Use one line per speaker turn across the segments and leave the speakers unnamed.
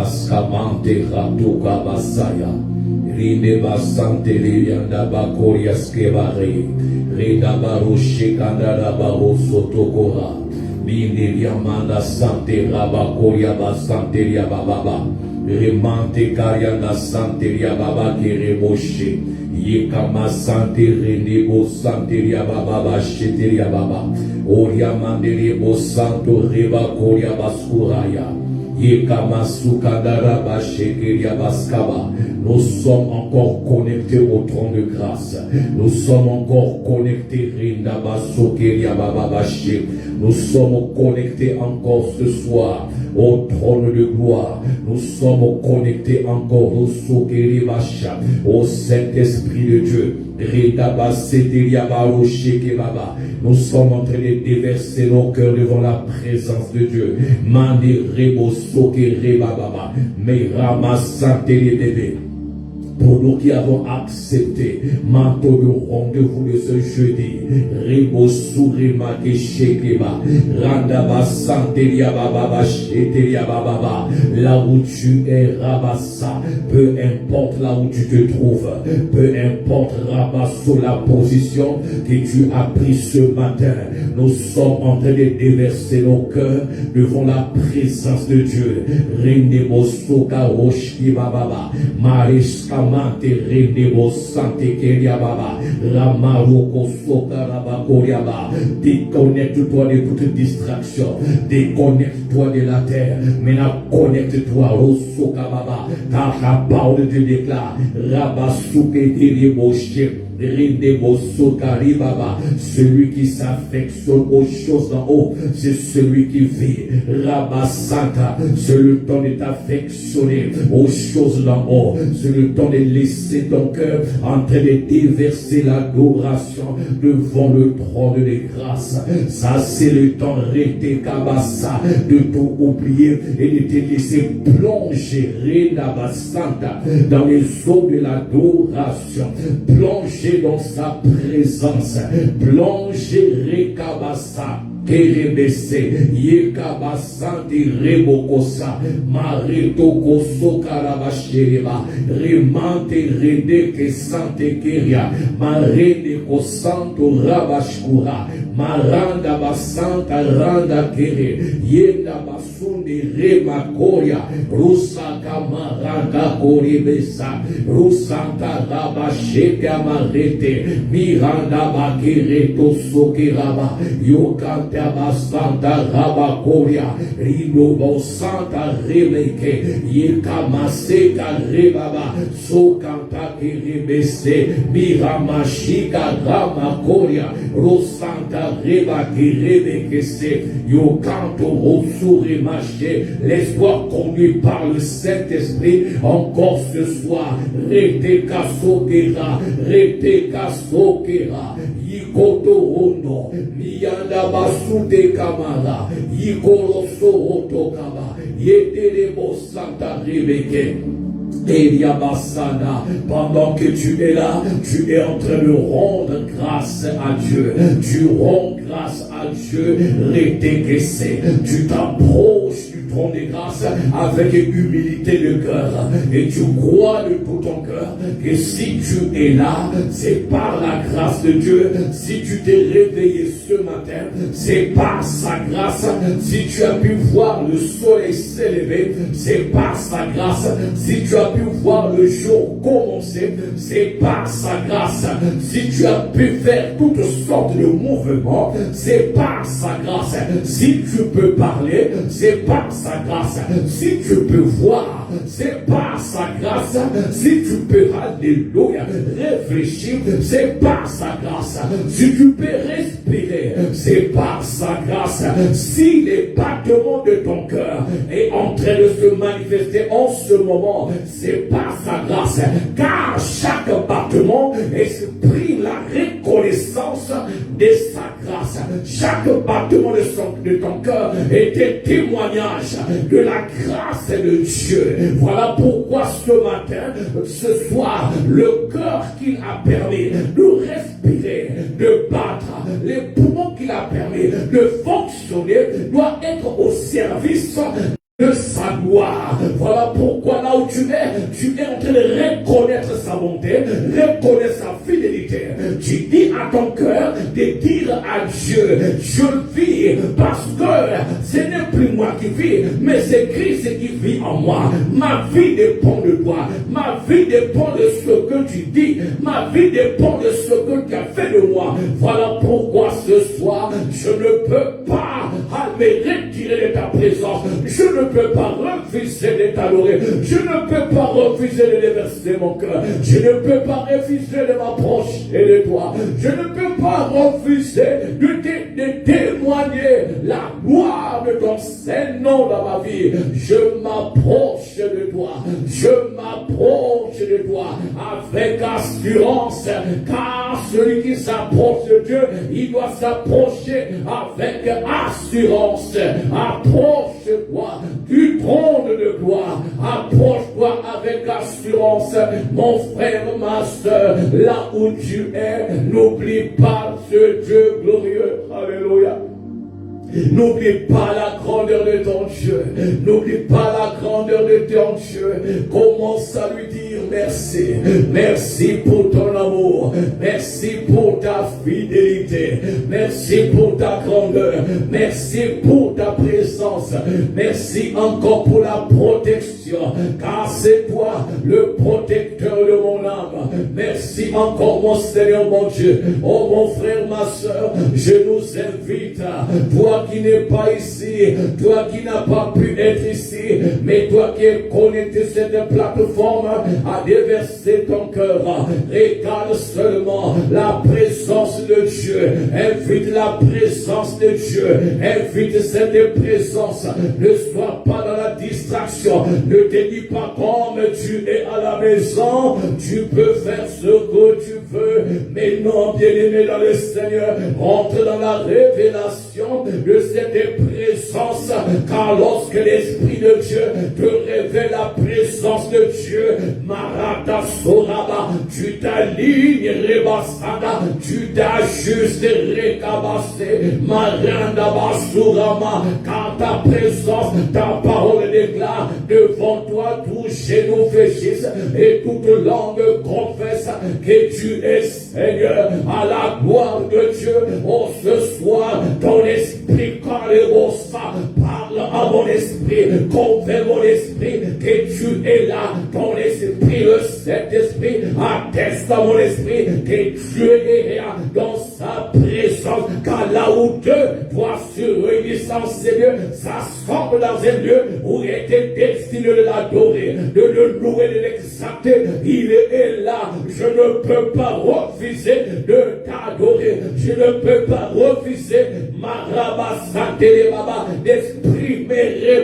Askamante ratuka basaya. Rinde basante lianda bakoria skebare. Rida baro shikanda baro sotokora. Binde yamanda sante rabakoria basante ya bababa. Remante karianda sante ya baba kereboshe. Yekama sante renebo sante ya baba shete ya baba. Oria mandere bo santo reba koria baskuraya. Nous sommes encore connectés au trône de grâce. Nous sommes encore connectés. Nous sommes connectés encore ce soir au trône de gloire. Nous sommes connectés encore au Saint-Esprit de Dieu. Nous sommes en train de déverser nos cœurs devant la présence de Dieu. Mais ramassante les bébés. Pour nous qui avons accepté manteau de rendez-vous de ce jeudi, Ribo Sourima Keshekeba, Randaba Santeria Baba Sheteria Baba, là où tu es Rabassa, peu importe là où tu te trouves, peu importe Rabasso la position que tu as pris ce matin, nous sommes en train de déverser nos cœurs devant la présence de Dieu. Rendebo Soka Roshki Baba, Mariska Mante rendebo sante keria baba ramaroko soka rabakoriaba. Déconnecte-toi de toute distraction, déconnecte-toi de la terre, maintenant connecte-toi au soka baba, car la parole de Dieu déclare rabasuke diriboshe. Celui qui s'affectionne aux choses d'en haut, c'est celui qui vit. Rabasanta, c'est le temps de t'affectionner aux choses d'en haut. C'est le temps de laisser ton cœur en train de déverser l'adoration devant le trône de grâce. Ça, c'est le temps rété kabasa de tout oublier et de te laisser plonger Rabasanta dans les eaux de l'adoration. Plonger dans sa présence, plonger Rekabasa, Kerebese, Yekabasante Rebokosa, Maretoko Sokarabashereba, Remante Redeke Sante Keria, Marede Kosanto Rabashkura, Maranda Basanta Randa Kere, Yenda Basunde Remakoria, Rusaka Maranda Korebesa, Rusanta Rabasheka Marete, Miranda Bakereto Sokeraba, Yokanta Basanta Rabakoria, Rinobo Santa Rebeke, Yekamaseka Rebaba, Sokanta Kerebese, Miramashika Ramakoria, Rosanta Reba Kerebekese, Yokanto Rosure Maché, l'espoir conduit par le Saint-Esprit encore ce soir, Reteka Sokera, Reteka Sokera, Yikoto Rondo, Miyanda Basute Kamara, Yikoroso Rotokaba, Yeterebo Santa Rebeke. Pendant que tu es là, tu es en train de rendre grâce à Dieu. Tu rends grâce à Dieu. Tu t'approches du trône de grâce avec humilité de cœur. Et tu crois de tout ton cœur que si tu es là, c'est par la grâce de Dieu. Si tu t'es réveillé ce matin, c'est par sa grâce. Si tu as pu voir le soleil s'élever, c'est par sa grâce. Si tu as pu voir le jour commencer, c'est par sa grâce. Si tu as pu faire toutes sortes de mouvements, c'est par sa grâce. Si tu peux parler, c'est par sa grâce. Si tu peux voir, c'est par sa grâce. Si tu peux, alléluia, réfléchir, c'est par sa grâce. Si tu peux respirer, c'est par sa grâce. Si les battements de ton cœur est en train de se manifester en ce moment, c'est par sa grâce. Car chaque battement exprime la reconnaissance de sa grâce. Chaque battement de ton cœur est un témoignage de la grâce de Dieu. Voilà pourquoi ce matin, ce soir, le cœur qu'il a permis de respirer, de battre, les poumons qu'il a permis de fonctionner doit être au service de sa gloire. Voilà pourquoi là où tu es en train de reconnaître sa bonté, reconnaître sa fidélité. Tu dis à ton cœur de dire à Dieu, je vis parce que ce n'est plus moi qui vis, mais c'est Christ qui vit en moi. Ma vie dépend de toi. Ma vie dépend de ce que tu dis. Ma vie dépend de ce que tu as fait de moi. Voilà pourquoi ce soir, je ne peux pas me retirer de ta présence. Je ne peux pas refuser de t'adorer. Je ne peux pas refuser de déverser mon cœur. Je ne peux pas refuser de m'approcher de toi. Je ne peux pas refuser de témoigner la gloire de ton Saint-Nom dans ma vie. Je m'approche de toi. Je m'approche de toi avec assurance, car celui qui s'approche de Dieu, il doit s'approcher avec assurance. Approche-toi du trône de gloire. Approche-toi avec assurance, mon frère, ma soeur, là où tu es. N'oublie pas ce Dieu glorieux. Alléluia. N'oublie pas la grandeur de ton Dieu. N'oublie pas la grandeur de ton Dieu. Commence à lui dire merci. Merci pour ton amour. Merci pour ta fidélité. Merci pour ta grandeur. Merci pour ta présence. Merci encore pour la protection. Car c'est toi le protecteur de mon âme. Merci encore mon Seigneur, mon Dieu. Oh mon frère, ma soeur, je nous invite, toi qui n'es pas ici, toi qui n'as pas pu être ici, mais toi qui es connecté sur cette plateforme, à déverser ton cœur. Regarde seulement la présence de Dieu. Invite la présence de Dieu. Invite cette présence. Ne sois pas dans la distraction. Ne te dis pas comme tu es à la maison, tu peux faire ce que tu veux. Mais non, bien-aimé dans le Seigneur, rentre dans la révélation de cette présence, car lorsque l'Esprit de Dieu te révèle la présence de Dieu, Marata Soraba, tu t'alignes, Rebasada, tu t'ajustes, Rekabasse, Maranda Basurama, car ta présence, ta parole déclare devant toi, tout genou fléchisse et toute langue confesse que tu es Seigneur, à la gloire de Dieu. Oh, ce soir, ton esprit, quand le parle à mon esprit, convainc mon esprit que tu es là. Ton esprit, le Saint-Esprit, atteste à mon esprit que Dieu est là dans sa présence. Car là où deux doivent se réunir sans Seigneur, s'assemblent dans un lieu où il était destiné de l'adorer, de le louer, de l'exalter. Il est là. Je ne peux pas refuser de t'adorer. Je ne peux pas refuser d'exprimer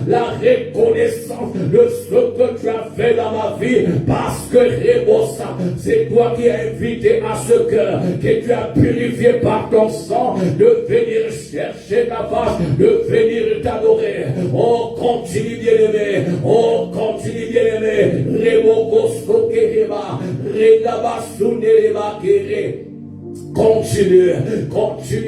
la reconnaissance de ce que tu as fait dans ma vie, parce que Rebosa, c'est toi qui as invité à ce cœur que tu as purifié par ton sang de venir chercher ta face, de venir t'adorer. Oh, continue bien-aimé, oh, continue bien-aimé. Rebogosto Kereba, Redaba Sundereba Kere. Continue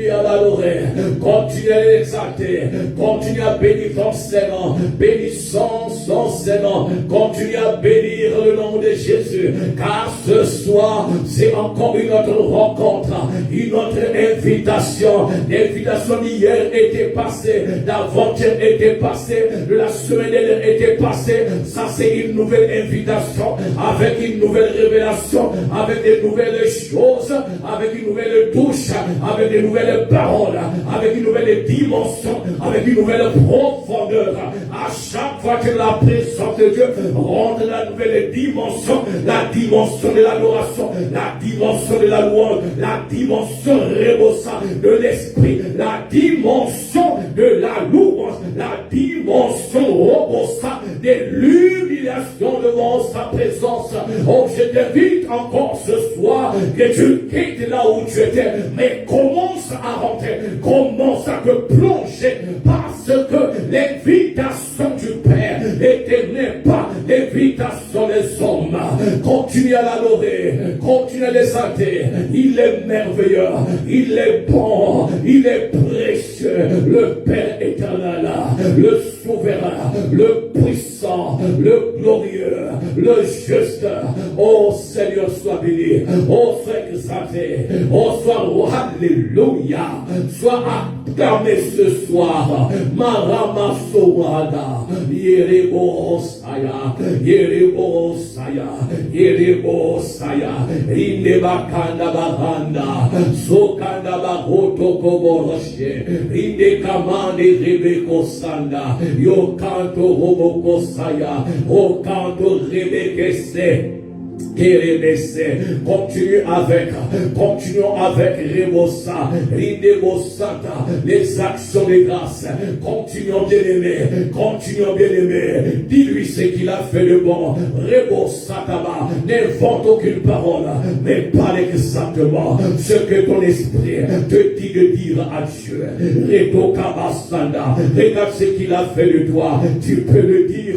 à l'adorer, continue à l'exalter, continue à bénir ton Seigneur, bénissons son Seigneur, continue à bénir le nom de Jésus, car ce soir, c'est encore une autre rencontre, une autre invitation. L'invitation d'hier était passée, d'avant-hier était passée, de la semaine dernière était passée. Ça, c'est une nouvelle invitation, avec une nouvelle révélation, avec des nouvelles choses, avec une nouvelle touche, avec de nouvelles paroles, avec une nouvelle dimension, avec une nouvelle profondeur. À chaque fois que la présence de Dieu rentre la nouvelle dimension, la dimension de l'adoration, la dimension de la louange, la dimension rebossa de l'esprit, la dimension de la louange, la dimension robossa de l'humiliation devant sa présence. Oh, je t'invite encore ce soir que tu quittes là où tu étais, mais commence à rentrer, commence à te plonger, parce que l'invitation du Père n'était pas l'évitation des hommes. Continue à l'adorer, continue à l'exalter. Il est merveilleux, il est bon, il est précieux, le Père éternel, le souverain, le puissant, le glorieux, le juste. Oh Seigneur, sois béni, oh sois exalté, oh sois roi, alléluia, sois acclamé ce soir. Marama Sowada, Yerebo Saya, Yerebo Saya, Yerebo Saya, Indebakanda Bahanda, Sokanda Bahoto Koboroshe, Indekamande Rebeko Sanda, Yo Kanto Roboko Saya, O Kanto Rebekese. Continuons avec Rebosa, Ridebosata, les actions de grâce. Continuons bien aimé. Dis-lui ce qu'il a fait de bon. Rebosataba, n'invente aucune parole, mais parle exactement ce que ton esprit te dit de dire à Dieu. Redokabasanda, regarde ce qu'il a fait de toi. Tu peux le dire,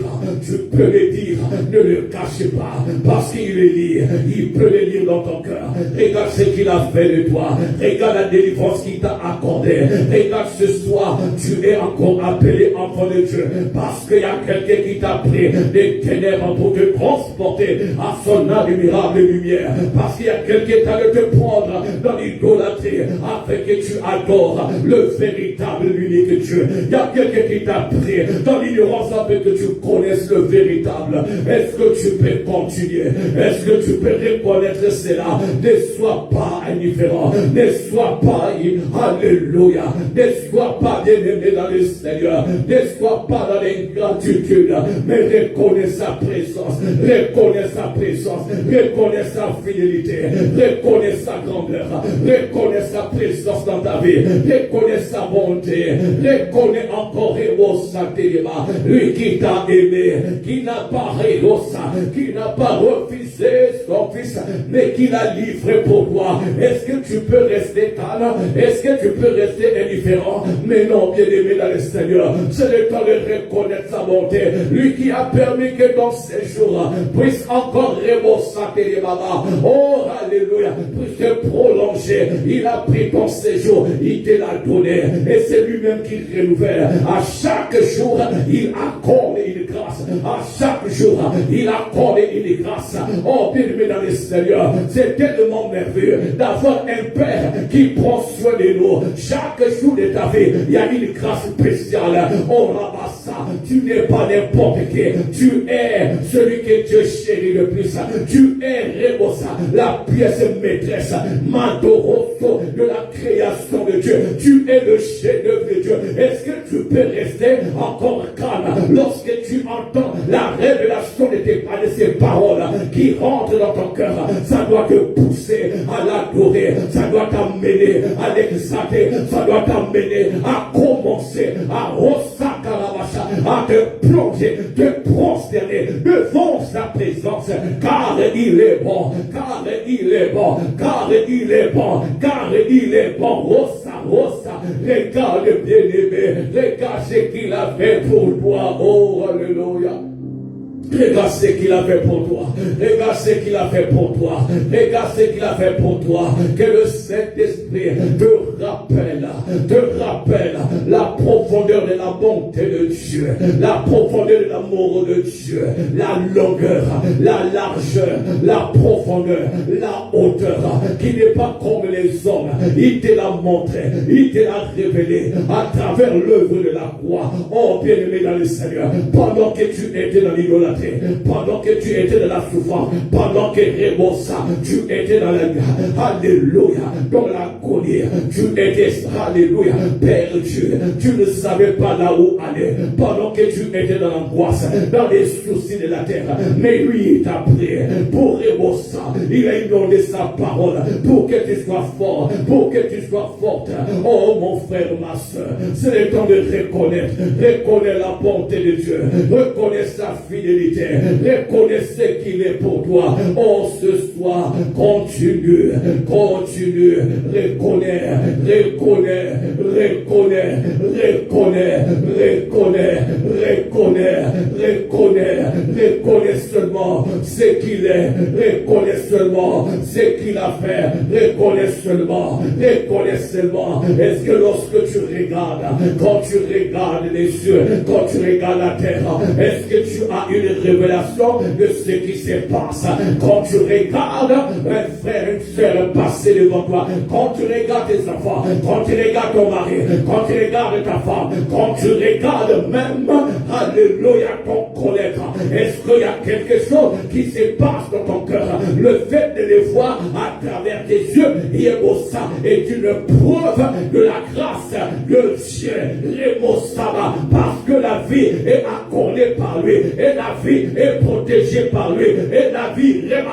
ne le cache pas, parce qu'il est lire, il peut le lire dans ton cœur. Regarde ce qu'il a fait de toi. Regarde la délivrance qu'il t'a accordée. Regarde ce soir, tu es encore appelé enfant de Dieu. Parce qu'il y a quelqu'un qui t'a pris des ténèbres pour te transporter à son admirable lumière. Parce qu'il y a quelqu'un qui t'a de te prendre dans l'idolâtrie afin que tu adores le véritable, l'unique Dieu. Il y a quelqu'un qui t'a pris dans l'ignorance afin que tu connaisses le véritable. Est-ce que tu peux continuer? Est-ce que tu peux reconnaître cela? Ne sois pas indifférent. Ne sois pas, alléluia. Ne sois pas bien-aimé dans le Seigneur. Ne sois pas dans l'ingratitude. Mais reconnais sa présence. Reconnais sa présence. Reconnais sa fidélité. Reconnais sa grandeur. Reconnais sa présence dans ta vie. Reconnais sa bonté. Reconnais encore lui qui t'a aimé, qui n'a pas rehaussé, qui n'a pas refusé son fils, mais qui l'a livré pour toi. Est-ce que tu peux rester calme? Est-ce que tu peux rester indifférent? Mais non, bien aimé dans le Seigneur, c'est le temps de reconnaître sa bonté. Lui qui a permis que dans ces jours puisse encore rembourser les mamans. Oh, alléluia, puisse se prolonger. Il a pris ton séjour, il te l'a donné, et c'est lui-même qui renouvelle. À chaque jour, il accorde une grâce. À chaque jour, il accorde une grâce. Oh, bien-aimé dans le Seigneur, c'est tellement merveilleux d'avoir un Père qui prend soin de nous. Chaque jour de ta vie, il y a une grâce spéciale. Oh, Rabassa, tu n'es pas n'importe qui. Tu es celui que Dieu chérit le plus. Tu es Rebosa, la pièce maîtresse, Mandoroso de la création de Dieu. Tu es le chef-d'œuvre de Dieu. Est-ce que tu peux rester encore calme lorsque tu entends la révélation de ces paroles qui rentrent dans ton cœur? Ça doit te pousser à l'adorer, ça doit t'amener à l'exalter, ça doit t'amener à commencer à Rosakarabasha, à te plonger, te prosterner devant sa présence, car il est bon, car il est bon, car il est bon, car il est bon. Rosa, regarde bien-aimé, regarde ce qu'il a fait pour toi. Oh, alléluia. Regarde ce qu'il a fait pour toi. Regarde ce qu'il a fait pour toi. Regarde ce qu'il a fait pour toi. Que le Saint-Esprit te rappelle la profondeur de la bonté de Dieu, la profondeur de l'amour de Dieu, la longueur, la largeur, la profondeur, la hauteur, qui n'est pas comme les hommes. Il te l'a montré, il te l'a révélé à travers l'œuvre de la croix. Oh, bien-aimé dans le Seigneur, pendant que tu étais dans l'idolâtrie, pendant que tu étais dans la souffrance, pendant que tu étais dans la alléluia, dans la colère, tu étais alléluia, perdu, tu ne savais pas là où aller, pendant que tu étais dans l'angoisse, dans les soucis de la terre, mais lui il t'a pris pour Rebosa, il a inondé sa parole pour que tu sois fort, pour que tu sois forte. Oh mon frère, ma soeur, c'est le temps de reconnaître la bonté de Dieu, reconnaître sa fidélité. divinité. Reconnais ce qu'il est pour toi. Oh, ce soir, continue. Reconnais seulement ce qu'il est. Reconnais seulement ce qu'il a fait. Reconnais seulement. Est-ce que lorsque tu regardes, quand tu regardes les cieux, quand tu regardes la terre, est-ce que tu as une révélation de ce qui se passe? Quand tu regardes un frère, une soeur passer devant toi, quand tu regardes tes enfants, quand tu regardes ton mari, quand tu regardes ta femme, quand tu regardes même, alléluia, ton collègue, est-ce qu'il y a quelque chose qui se passe dans ton cœur? Le fait de les voir à travers tes yeux est une preuve de la grâce de Dieu, parce que la vie est accordée par lui, et la vie est protégée par lui, et la vie est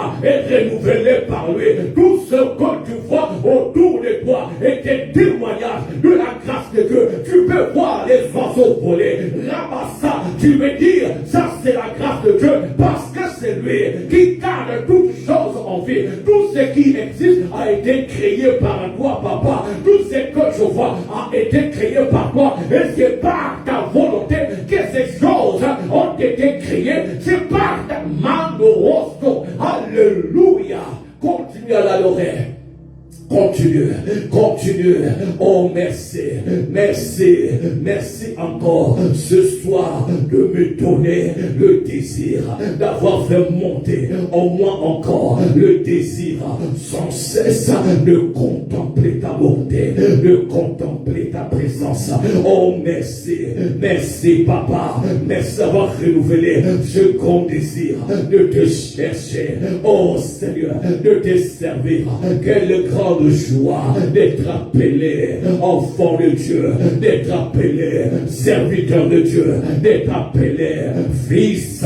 renouvelée par lui. Tout ce que tu vois autour de toi est un témoignage de la grâce de Dieu. Tu peux voir les oiseaux voler, Ramassa, tu veux dire, ça c'est la grâce de Dieu, parce que c'est lui qui garde toutes choses en vie. Tout ce qui existe a été créé par toi, papa. Tout ce que je vois a été créé par toi, et c'est par ta volonté que ces choses ont été créées. C'est par ta mano rosto. Alléluia. Continue à l'adorer. Continue. Oh, merci encore ce soir de me donner le désir d'avoir fait monter en moi encore le désir sans cesse de contempler ta bonté, de contempler ta présence. Oh, merci papa, merci d'avoir renouvelé ce grand désir de te chercher. Oh Seigneur, de te servir. Quelle grande joie d'être appelé enfant de Dieu, d'être appelé serviteur de Dieu, d'être appelé fils.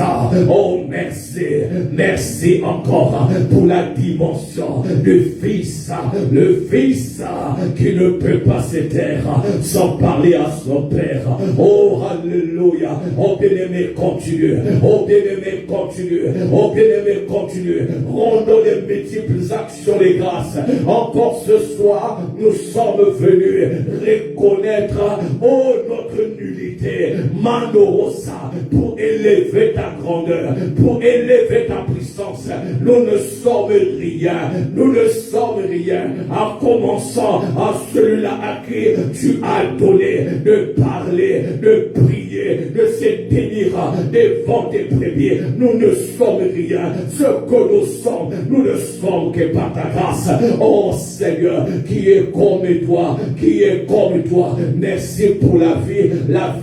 Oh, merci encore pour la dimension du fils, le fils qui ne peut pas se taire sans parler à son père. Oh, alléluia. Oh, bien-aimé, continue. Oh, bien-aimé, continue. Rendons les multiples actions des grâces. Encore ce soir, nous sommes venus reconnaître notre nullité, Mandorosa, pour élever ta grandeur, pour élever ta puissance. Nous ne sommes rien, en commençant à celui-là à qui tu as donné de parler, de prier, de se tenir devant tes brebis. Nous ne sommes rien. Ce que nous ne sommes que par ta grâce. Oh Seigneur, qui est comme toi. Merci pour la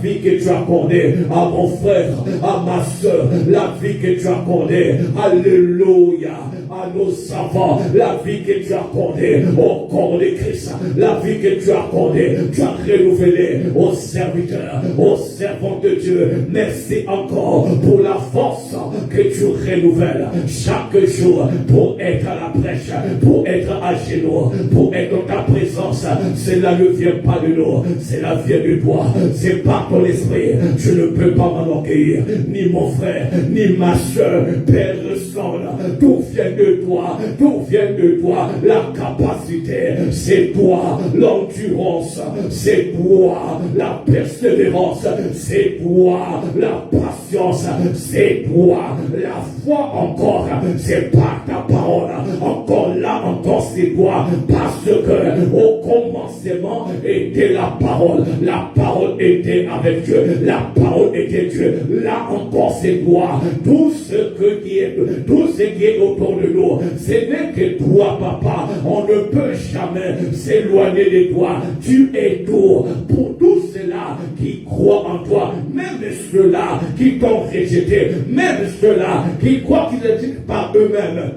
vie que tu as accordée à mon frère, à ma soeur, la vie que tu as accordée. Alléluia. À nos savants, la vie que tu as accordée au corps de Christ, la vie que tu as accordée, tu as renouvelé aux serviteurs, aux servants de Dieu. Merci encore pour la force que tu renouvelles chaque jour pour être à la brèche, pour être à genoux, pour être dans ta présence. Cela ne vient pas de nous, cela vient de toi, c'est par ton esprit. Je ne peux pas m'enorgueillir, ni mon frère, ni ma soeur, personne. Tout vient de toi, la capacité, c'est toi, l'endurance, c'est toi, la persévérance, c'est toi, la patience, c'est toi, la foi encore, c'est par ta parole, encore là, encore c'est toi, parce que au commencement était la parole était avec Dieu, la parole était Dieu, là encore c'est toi, tout ce qui est autour de nous, ce n'est que toi, papa. On ne peut jamais s'éloigner de toi. Tu es tout pour tous ceux-là qui croient en toi, même ceux-là qui t'ont rejeté, même ceux-là qui croient qu'ils existent par eux-mêmes.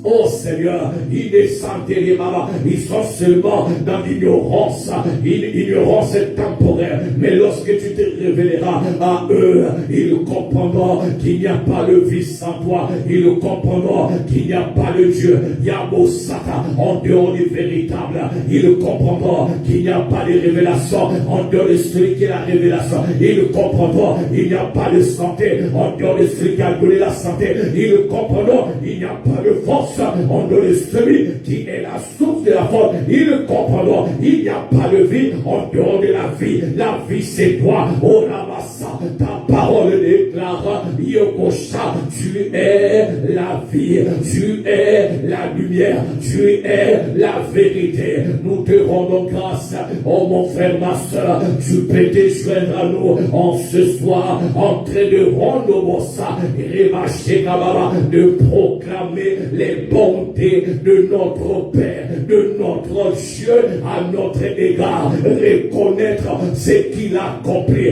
Oh Seigneur, ils sont seulement dans l'ignorance. L'ignorance est temporaire. Mais lorsque tu te révéleras à eux, ils comprendront qu'il n'y a pas de vie sans toi. Ils comprendront qu'il n'y a pas de Dieu. Yabosata, en dehors du véritable. Ils comprendront qu'il n'y a pas de révélation en dehors de celui qui est la révélation. Ils comprendront qu'il n'y a pas de santé en dehors de celui qui a donné la santé. Ils comprendront qu'il n'y a pas de force en dehors de celui qui est la source de la force. Ils comprendront il n'y a pas de vie en dehors de la vie. La vie c'est toi. Oh Ramassa, ta parole déclare Yokosha, tu es la vie, tu es la lumière, tu es la vérité. Nous te rendons grâce. Oh mon frère, ma soeur, tu peux te joindre à nous en ce soir en train de rendre au ça, de proclamer les bontés de notre Père, de notre Dieu à notre égard, reconnaître ce qu'il a accompli,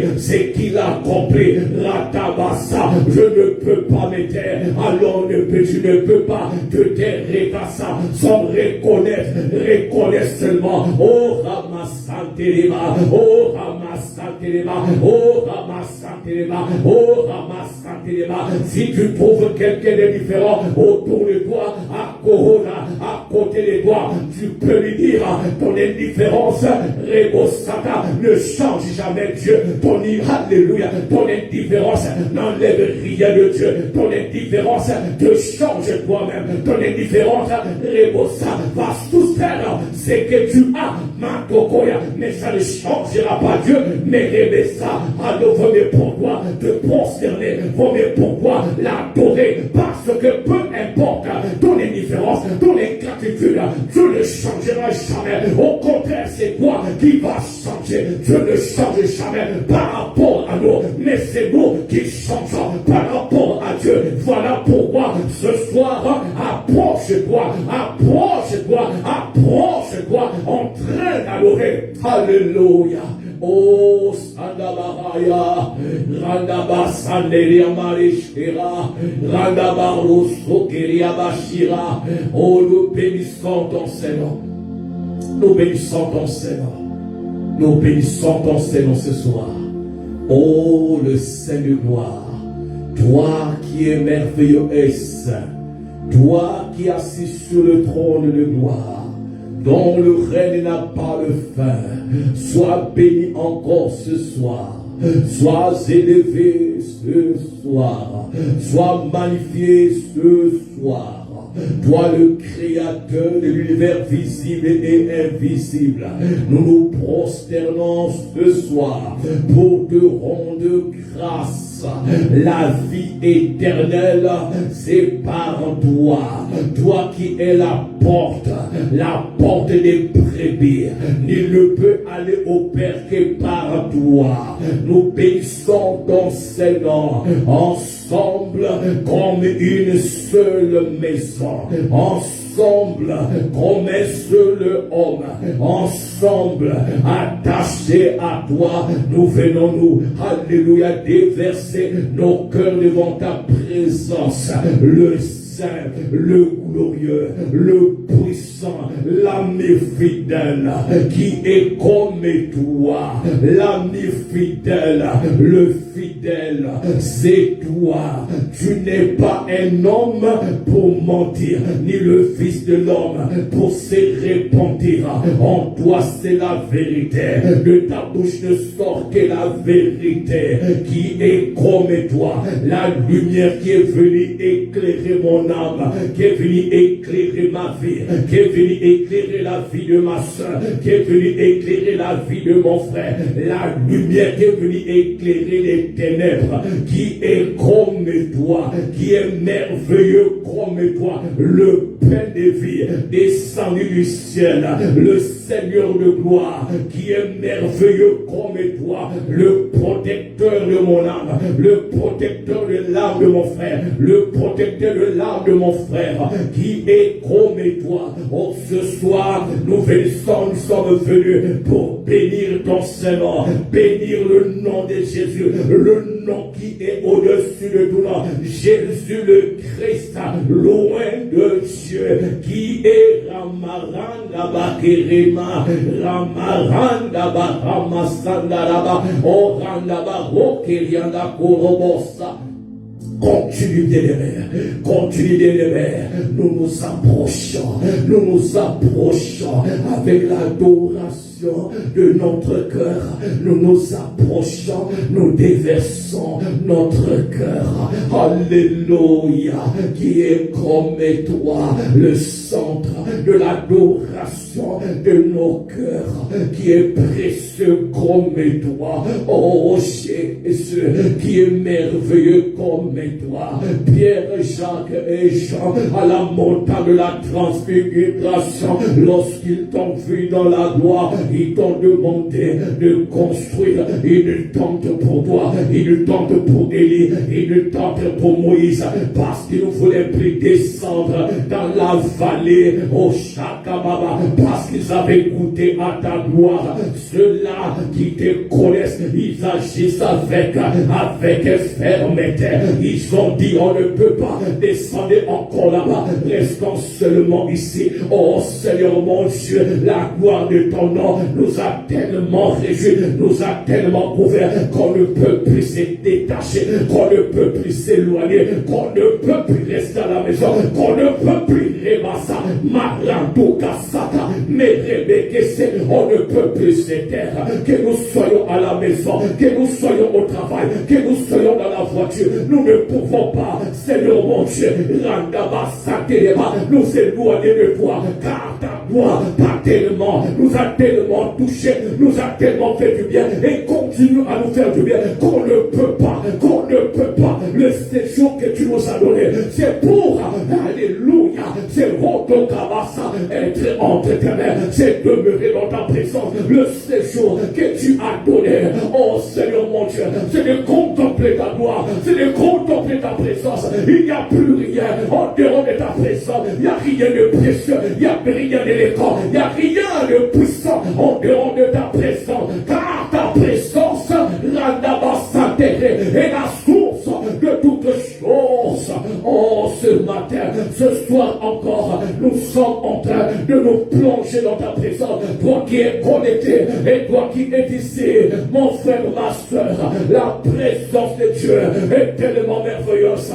Ratabassa, je ne peux pas me taire, alors tu ne peux pas te taire, Rekassa, sans reconnaître, reconnais seulement, oh Ramasantelema, oh Ramasantelema, oh Ramasantelema, oh Ramasantelema. Si tu trouves quelqu'un de différent autour de toi, à Corona, à côté de toi, tu peux lui dire ton indifférence, Rebosata, ne change jamais Dieu. Ton alléluia, ton indifférence n'enlève rien de Dieu. Ton indifférence te change toi-même. Ton indifférence, Rebosa, va soustraire ce que tu as, Matokoya, mais ça ne changera pas Dieu. Mais Rebessa, alors vaut mieux pour toi te prosterner, vaut mieux pour toi l'adorer, parce que peu importe ton indifférence, ton ingratitude, Dieu ne changera jamais. Au contraire, c'est toi qui vas changer. Dieu ne change jamais par rapport à nous, mais c'est nous qui changeons par rapport à Dieu. Voilà pourquoi ce soir, approche-toi, en train d'adorer. Alléluia. Oh, Sandabaraya, Randaba Sanderia Marishira, Randaba Rosokeria Bashira. Oh, nous bénissons ton Seigneur. Nous bénissons ton Seigneur. Nous bénissons ton Seigneur ce soir. Oh, le Seigneur de gloire. Toi qui es merveilleux et saint. Toi qui es assis sur le trône de gloire, dont le règne n'a pas de fin, sois béni encore ce soir, sois élevé ce soir, sois magnifié ce soir. Toi le créateur de l'univers visible et invisible, nous nous prosternons ce soir pour te rendre grâce. La vie éternelle, c'est par toi. Toi qui es la porte des brebis. Nul ne peut aller au Père que par toi. Nous bénissons ton Seigneur ensemble comme une seule maison. Ensemble comme un seul homme, ensemble attachés à toi, nous venons alléluia, déverser nos cœurs devant ta présence, le Saint, le glorieux, le puissant, l'ami fidèle, qui est comme toi, l'ami fidèle, le fidèle, c'est toi. Tu n'es pas un homme pour mentir, ni le fils de l'homme pour se repentir. En toi c'est la vérité, de ta bouche ne sort que la vérité, qui est comme toi, la lumière qui est venue éclairer mon âme, qui est venue éclairer ma vie, qui est venue éclairer la vie de ma soeur, qui est venue éclairer la vie de mon frère, la lumière qui est venue éclairer les ténèbres, qui est comme toi, qui est merveilleux comme toi, le Père de vie, descendu du ciel, le Seigneur de gloire, qui est merveilleux comme toi, le protecteur de mon âme, le protecteur de l'âme de mon frère, le protecteur de l'âme de mon frère, qui est comme toi. Oh, ce soir, nous sommes venus pour bénir ton Seigneur, bénir le nom de Jésus, le nom qui est au-dessus de tout nom, Jésus le Christ, loin de Dieu, qui est Ramaranda Bakirima, Ramaranda Bahamasanda Raba, Oranda Barokirianda Korobosa. Continue bien-aimé, nous nous approchons avec l'adoration de notre cœur, nous nous approchons, nous déversons notre cœur, alléluia, qui est comme toi, le centre de l'adoration de nos cœurs, qui est précieux comme toi, oh Jésus, qui est merveilleux comme toi. Pierre, Jacques et Jean, à la montagne de la transfiguration, lorsqu'ils t'ont vu dans la gloire, ils t'ont demandé de construire une tente pour toi, une tente pour Élie, une tente pour Moïse, parce qu'ils ne voulaient plus descendre dans la vallée au Chakababa, parce qu'ils avaient goûté à ta gloire. Ceux-là qui te connaissent, ils agissent avec fermeté. Ils ont dit, on ne peut pas descendre encore là-bas, restons seulement ici. Oh Seigneur mon Dieu, la gloire de ton nom nous a tellement réjouis, nous a tellement couverts, qu'on ne peut plus se détacher, qu'on ne peut plus s'éloigner, qu'on ne peut plus rester à la maison, qu'on ne peut plus rebassa, Maranto Kasata, Merebekese, on ne peut plus se taire, que nous soyons à la maison, que nous soyons au travail, que nous soyons dans la voiture, nous ne pouvons pas, Seigneur mon Dieu, nous éloigner de toi, car ta gloire nous a tellement touchés, nous a tellement fait du bien et continue à nous faire du bien qu'on ne peut pas, le séjour que tu nous as donné, c'est pour, alléluia, c'est être entre tes mains, c'est demeurer dans ta présence, le séjour que tu as donné, oh Seigneur mon Dieu, c'est de contempler ta gloire, c'est de contempler ta présence, il n'y a plus rien en dehors de ta présence, il n'y a rien de précieux, il n'y a rien d'éloquent, il n'y a rien de puissant en dehors de ta présence, car ta présence, est la source de toutes choses. Oh, ce matin, ce soir encore, nous sommes en train de nous plonger dans ta présence. Toi qui es connecté et toi qui es ici, mon frère, ma soeur, la présence de Dieu est tellement merveilleuse.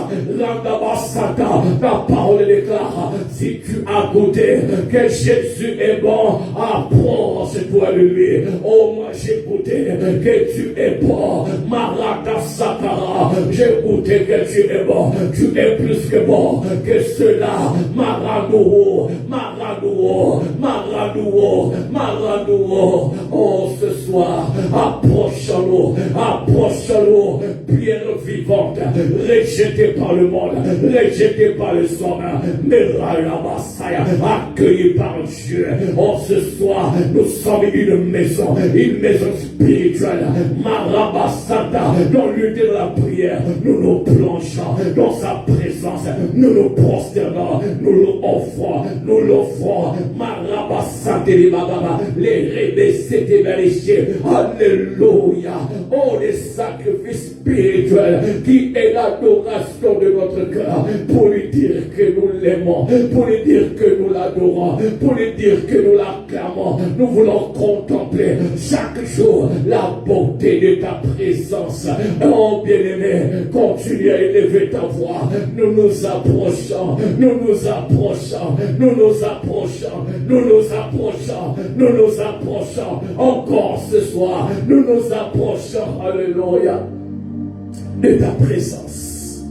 Ta parole déclare, si tu as goûté que Jésus est bon, approche-toi de lui. Oh, moi j'ai goûté que tu es bon. Maraka Sakara, j'ai goûté que tu es bon. Tu es plus que bon que cela. Maradou. Oh, ce soir, approche-nous, pierre vivante, rejetée par le monde, rejetée par les hommes, mais accueillie par Dieu. Oh, ce soir, nous sommes une maison spirituelle. Marabasata, dans l'unité de la prière, nous nous plongeons dans sa présence, nous nous prosternons, nous l'offrons. Marabasata, les rébés s'étaient vérifiés. Alléluia. Oh, les sacrifices spirituels qui est l'adoration de notre cœur pour lui dire que nous l'aimons, pour lui dire que nous l'adorons, pour lui dire que nous l'acclamons. Nous voulons contempler chaque jour la beauté de ta présence. Oh bien-aimé, continue à élever ta voix. Nous nous approchons. Encore ce soir, nous nous approchons. Alléluia. De ta présence.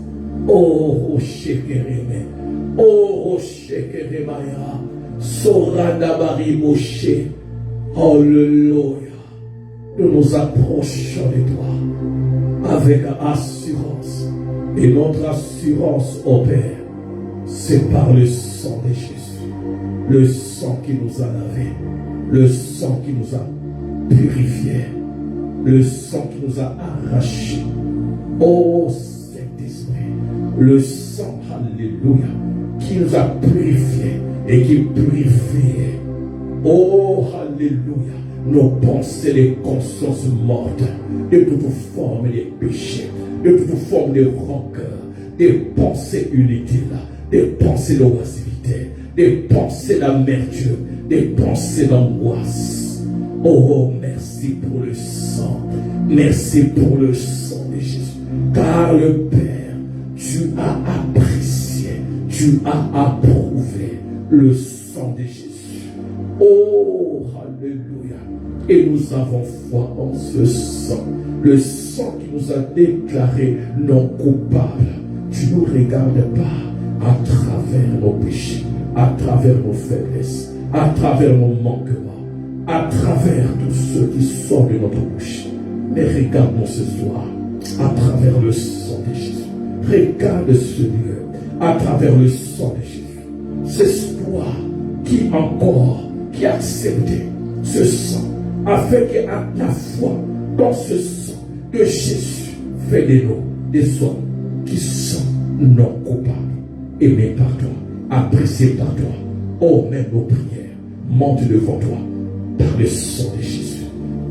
Oh, Shekereme. Oh, Shekeremaya. Soradabari Moshe. Alléluia. Nous nous approchons de toi avec assurance. Et notre assurance au Père, c'est par le sang de Jésus. Le sang qui nous a lavés. Le sang qui nous a purifiés. Le sang qui nous a arrachés. Oh Saint-Esprit, le sang, alléluia, qui nous a purifiés et qui purifie. Oh alléluia, nos pensées, les consciences mortes, de toute forme de péché, de toute forme de rancœur, des pensées inutiles, des pensées d'oisiveté, des pensées d'amertume, des pensées d'angoisse. Oh, merci pour le sang. Merci pour le sang de Jésus. Car le Père, tu as apprécié, tu as approuvé le sang de Jésus. Oh, alléluia. Et nous avons foi en ce sang. Le sang qui nous a déclarés non coupables. Tu ne nous regardes pas à travers nos péchés, à travers nos faiblesses, à travers nos manquements, à travers tout ce qui sort de notre bouche. Mais regarde-nous ce soir à travers le sang de Jésus. Regarde ce lieu à travers le sang de Jésus. C'est toi qui a accepté ce sang, afin qu'à ta foi dans ce sang de Jésus, fait de nous des hommes qui sont non coupables, aimés par toi, appréciés par toi. Oh, même nos prières montent devant toi par le sang de Jésus.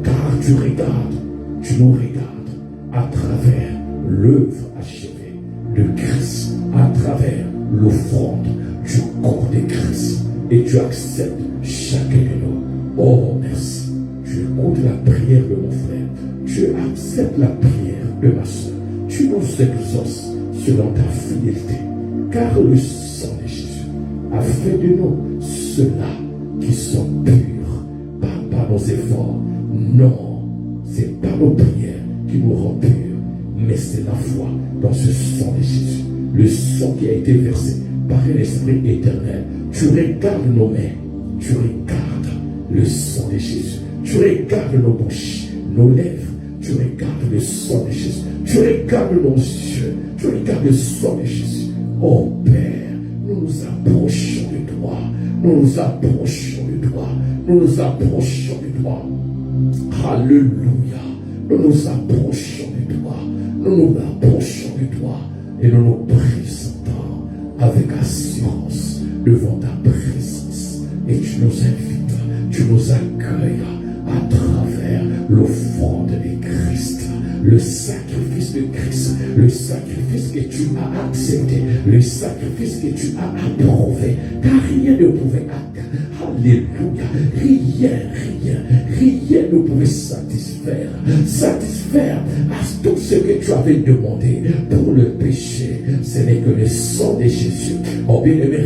Car tu nous regardes à travers l'œuvre achevée de Christ, à travers l'offrande du corps de Christ. Et tu acceptes chacun de nous. Oh, merci. Tu écoutes la prière de mon frère. Tu acceptes la prière de ma soeur. Tu nous exauces selon ta fidélité. Car le sang de Jésus a fait de nous ceux-là qui sont purs, pas par nos efforts. Non, c'est pas nos prières qui nous rendent purs, mais c'est la foi dans ce sang de Jésus. Le sang qui a été versé par un esprit éternel. Tu regardes nos mains, tu regardes le sang de Jésus. Tu regardes nos bouches, nos lèvres, tu regardes le sang de Jésus. Tu regardes nos yeux, tu regardes le sang de Jésus. Oh Père, nous nous approchons de toi. Nous nous approchons de toi. Nous nous approchons de toi. Alléluia. Nous nous approchons de toi. Nous nous approchons de toi. Et nous nous présentons avec assurance devant ta présence. Et tu nous invites, tu nous accueilles à travers l'offrande de Christ. Le sacrifice de Christ, le sacrifice que tu as accepté, le sacrifice que tu as approuvé, car rien ne pouvait atteindre. Alléluia. Rien ne pouvait satisfaire à tout ce que tu avais demandé pour le péché. Ce n'est que le sang de Jésus. Oh bien-aimé,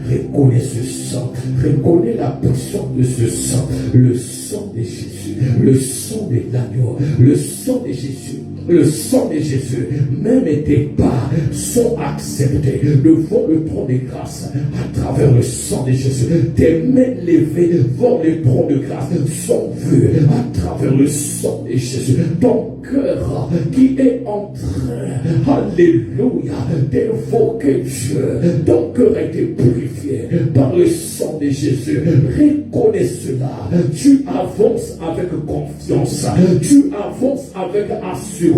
reconnais ce sang, reconnais la puissance de ce sang, le sang de Jésus, le sang de l'agneau, le sang de Jésus. Le sang de Jésus, même tes pas sont acceptés devant le trône de grâce à travers le sang de Jésus. Tes mains levées devant le trône de grâce sont vues à travers le sang de Jésus. Ton cœur qui est en train, alléluia, d'invoquer Dieu. Ton cœur a été purifié par le sang de Jésus. Reconnais cela. Tu avances avec confiance. Tu avances avec assurance.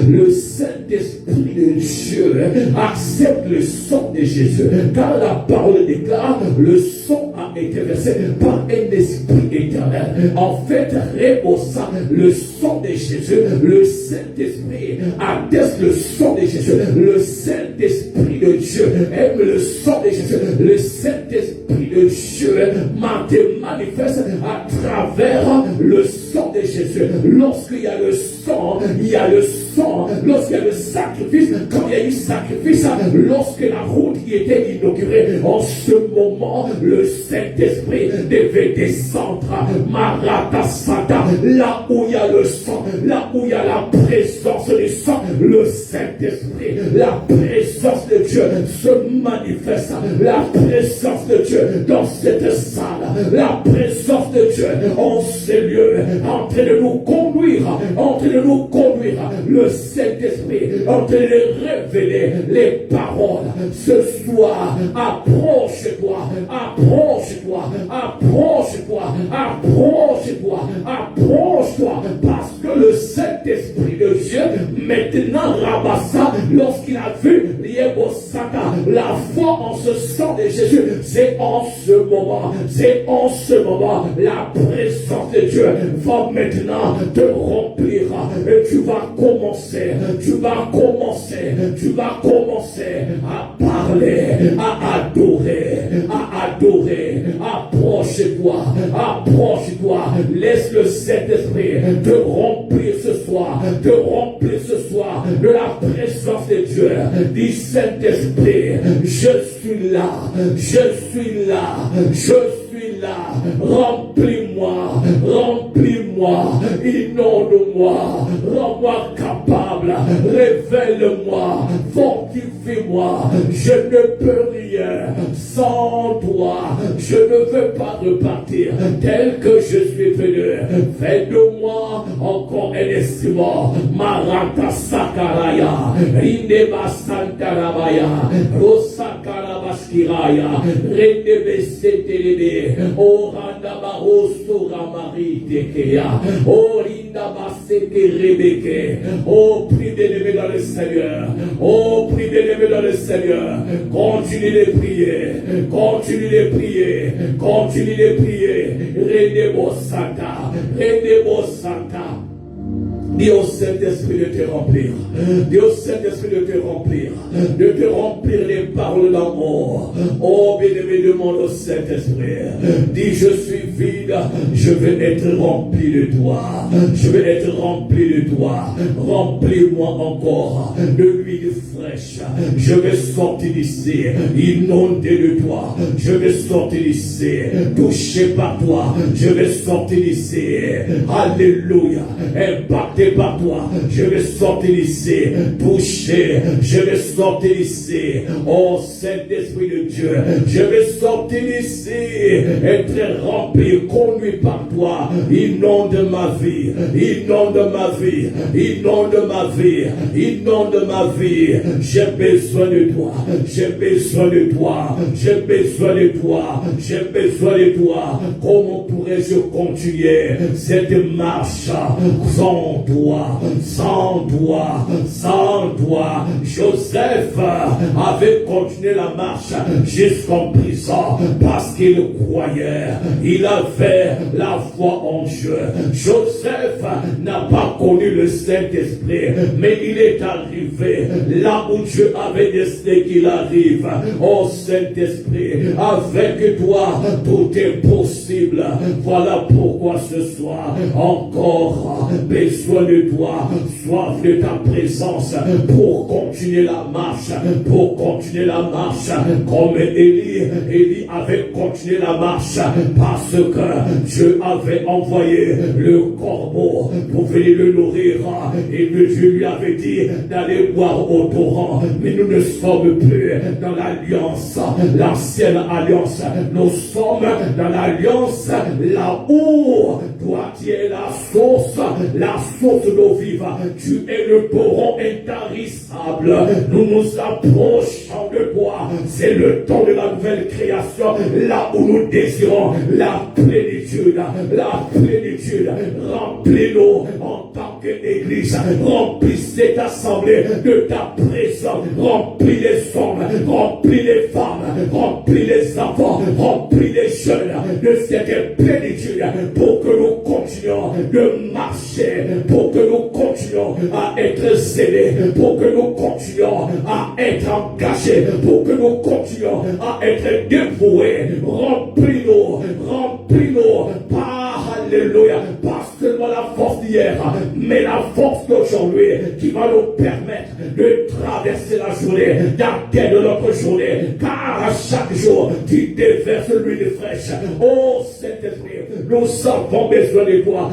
Le Saint-Esprit de Dieu accepte le sang de Jésus, car la parole déclare le sang a été versé par un esprit éternel. En fait, rehaussant le sang de Jésus, le Saint-Esprit atteste le sang de Jésus. Le Saint-Esprit de Dieu aime le sang de Jésus. Le Saint-Esprit de Dieu manifeste à travers le sang de Jésus. Lorsqu'il y a le sang, il y a le sang. Lorsqu'il y a le sacrifice, quand il y a eu sacrifice, lorsque la route qui était inaugurée, en ce moment, le Saint-Esprit devait descendre. Maratasata, là où il y a le sang, là où il y a la présence du sang, le Saint-Esprit, la présence de Dieu se manifeste. La présence de Dieu dans cette salle, la présence de Dieu en ces lieux, en train de nous conduire, le Saint-Esprit en train de révéler les paroles. Ce soir, approche-toi, parce que le Saint-Esprit de Dieu maintenant ramassa lorsqu'il a vu la foi en ce sang de Jésus. C'est en ce moment la présence de Dieu va maintenant te remplir et tu vas commencer à parler, à adorer. Approche-toi, laisse le Saint-Esprit te remplir ce soir de la présence de Dieu. Dis Saint-Esprit, je suis là, remplis-moi, inonde-moi, rends-moi capable, révèle-moi, fortifie-moi, je ne peux rien sans toi, je ne veux pas repartir tel que je suis venu. Fais de moi encore un instrument. Maranta Sakaraya, Indeba Santarabaya, Rosakarabaskiraya, Rendebe Setelebe, Oranda Barosto Ramari Tekea, Orinda Baseke Rebeke. Oh, prie d'élever dans le Seigneur. Oh, prie d'élever dans le Seigneur. Continue de prier. Rendebo Santa. Dis au Saint-Esprit de te remplir. De te remplir les paroles d'amour. Oh, bien-aimé, demande au Saint-Esprit. Dis, je suis vide. Je veux être rempli de toi. Remplis-moi encore de l'huile fraîche. Je vais sortir d'ici. Inondé de toi. Je vais sortir d'ici. Touché par toi. Je vais sortir d'ici. Alléluia. Impacté par toi, je vais sortir d'ici, touché, je vais sortir d'ici, oh Saint-Esprit de Dieu, je vais sortir d'ici, être rempli, conduit par toi, inonde ma vie, j'ai besoin de toi, comment pourrais-je continuer cette marche sans toi. Joseph avait continué la marche jusqu'en prison parce qu'il croyait. Il avait la foi en Dieu. Joseph n'a pas connu le Saint-Esprit, mais il est arrivé là où Dieu avait décidé qu'il arrive. Oh Saint-Esprit, avec toi, tout est possible. Voilà pourquoi ce soir, encore besoin de toi, soif de ta présence pour continuer la marche, comme Élie avait continué la marche parce que Dieu avait envoyé le corbeau pour venir le nourrir et que Dieu lui avait dit d'aller boire au torrent. Mais nous ne sommes plus dans l'alliance, l'ancienne alliance, nous sommes dans l'alliance là où toi tu es la source d'eau vive. Tu es le torrent intarissable. Nous nous approchons de toi. C'est le temps de la nouvelle création, là où nous désirons la plénitude. Remplis-nous en tant qu'Église. Remplis cette assemblée de ta présence. Remplis les hommes, remplis les femmes, remplis les enfants, remplis les jeunes de cette plénitude pour que nous continuions de marcher, pour que nous continuions à être zélés, pour que nous continuions à être engagés, pour que nous continuions à être dévoués. Remplis-nous, alléluia, pas seulement la force d'hier, mais la force d'aujourd'hui qui va nous permettre de traverser la journée, d'atteindre notre journée, car à chaque jour, tu déverses l'huile fraîche. Oh Saint-Esprit, nous avons besoin de toi,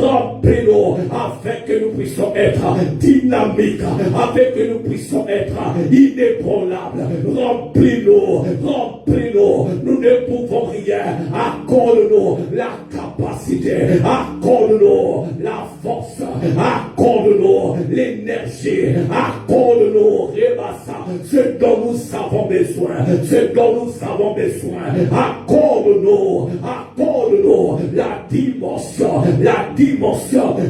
Remplis-nous afin que nous puissions être dynamiques, afin que nous puissions être inébranlables. Remplis-nous, nous ne pouvons rien. Accorde-nous la capacité, accorde-nous la force, accorde-nous l'énergie, accorde-nous ce dont nous avons besoin, accorde accorde-nous la dimension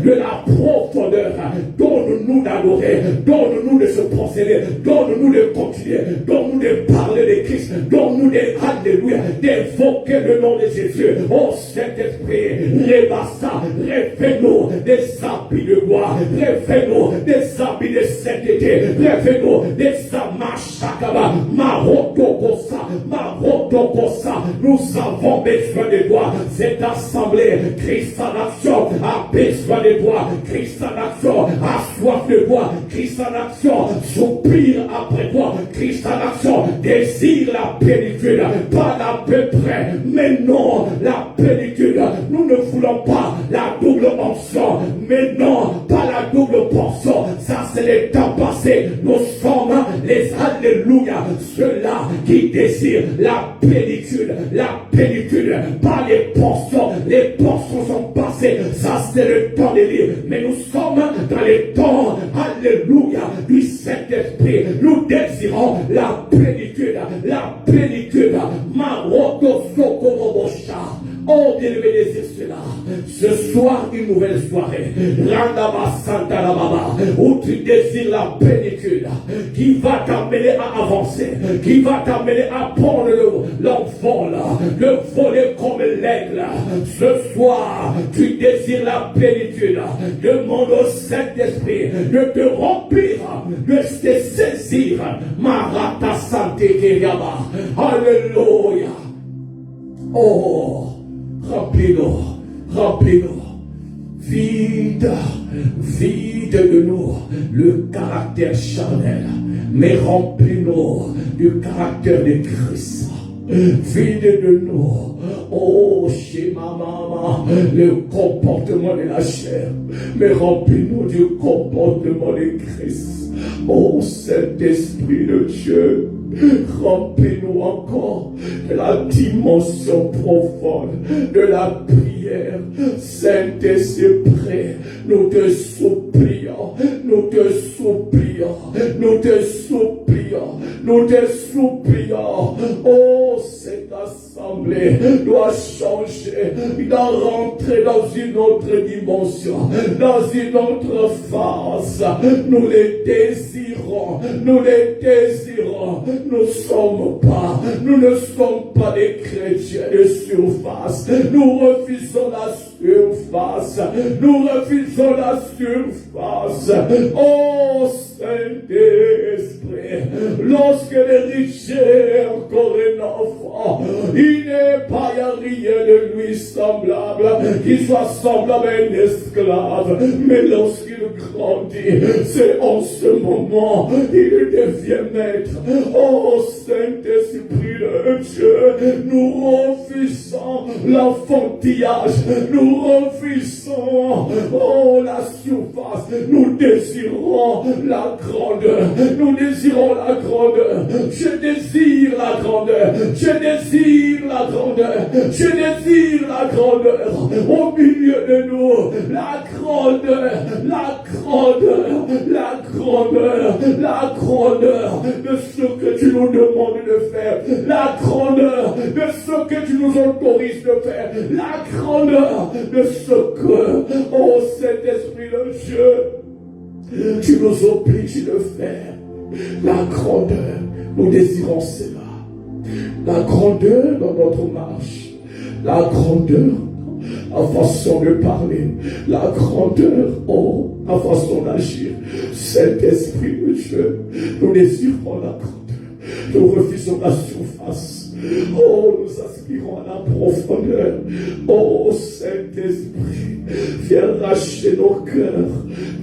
de la profondeur. Donne-nous d'adorer, donne-nous de se procéder, donne-nous de continuer, donne-nous de parler de Christ, donne-nous de alléluia, d'évoquer le nom de Jésus. Oh Saint-Esprit, rébassa, réfais-nous des habits de gloire, réfais-nous des habits de sainteté, réfais-nous des amachakaba, marotokosa. Nous avons besoin de toi. Cette assemblée, Christ en action, a besoin de toi. Christ en action, a soif de toi. Christ en action, soupire après toi. Christ en action, désire la plénitude. Pas à peu près, mais non la plénitude. Nous ne voulons pas la double onction, mais non, pas la double portion. Ça, c'est les temps passés. Nous sommes les alléluia, ceux-là qui désirent la plénitude, pas les portions. Les portions sont passées. Ça, c'est le temps des livres. Mais nous sommes dans les temps, alléluia, du Saint-Esprit. Nous désirons la plénitude. Maroto Sokorobosha. Oh, bien-aimé, désire cela. Ce soir, une nouvelle soirée. Randaba Santa Baba, où tu désires la plénitude, qui va t'amener à avancer, qui va t'amener à prendre l'envol, de voler comme l'aigle. Ce soir, tu désires la plénitude. Demande au Saint-Esprit de te remplir, de te saisir. Marata Santé Kiriaba. Alléluia. Oh, remplis-nous, vide de nous le caractère charnel, mais remplis-nous du caractère de Christ. Vide de nous, oh, chez ma maman, le comportement de la chair, mais remplis-nous du comportement de Christ. Oh, Saint-Esprit de Dieu, remplis-nous encore de la dimension profonde de la prière. Saint-Esprit, nous te supplions, oh, cette assemblée doit changer, il doit rentrer dans une autre dimension, dans une autre phase. Nous les désirons, nous ne sommes pas des chrétiens de surface. Nous refusons la surface. Oh, Saint-Esprit, lorsque l'héritier est encore un enfant, il n'est pas rien de lui semblable, qu'il soit semblable à un esclave. Mais lorsqu'il grandit, c'est en ce moment il devient maître. Oh, Saint-Esprit de Dieu, nous refusons l'enfantillage, nous refusons, oh, la surface. Nous désirons la grandeur, je désire la grandeur au milieu de nous, la grandeur de ce que tu nous demandes de faire, la grandeur de ce que tu nous autorises de faire, la grandeur de ce que, oh, Saint-Esprit de Dieu, tu nous obliges de faire. La grandeur, nous désirons cela. La grandeur dans notre marche, la grandeur en façon de parler, la grandeur, oh, en façon d'agir. Saint-Esprit de Dieu, nous désirons la grandeur. Nous refusons la surface. Oh, nous aspirons à la profondeur. Oh, Saint-Esprit, viens racheter nos cœurs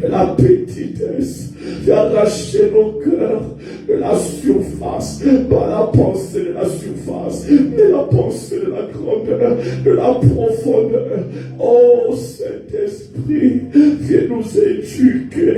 de la petitesse. Viens racheter nos cœurs de la surface. Pas la pensée de la surface, mais la pensée de la grandeur, de la profondeur. Oh, Saint-Esprit, viens nous éduquer.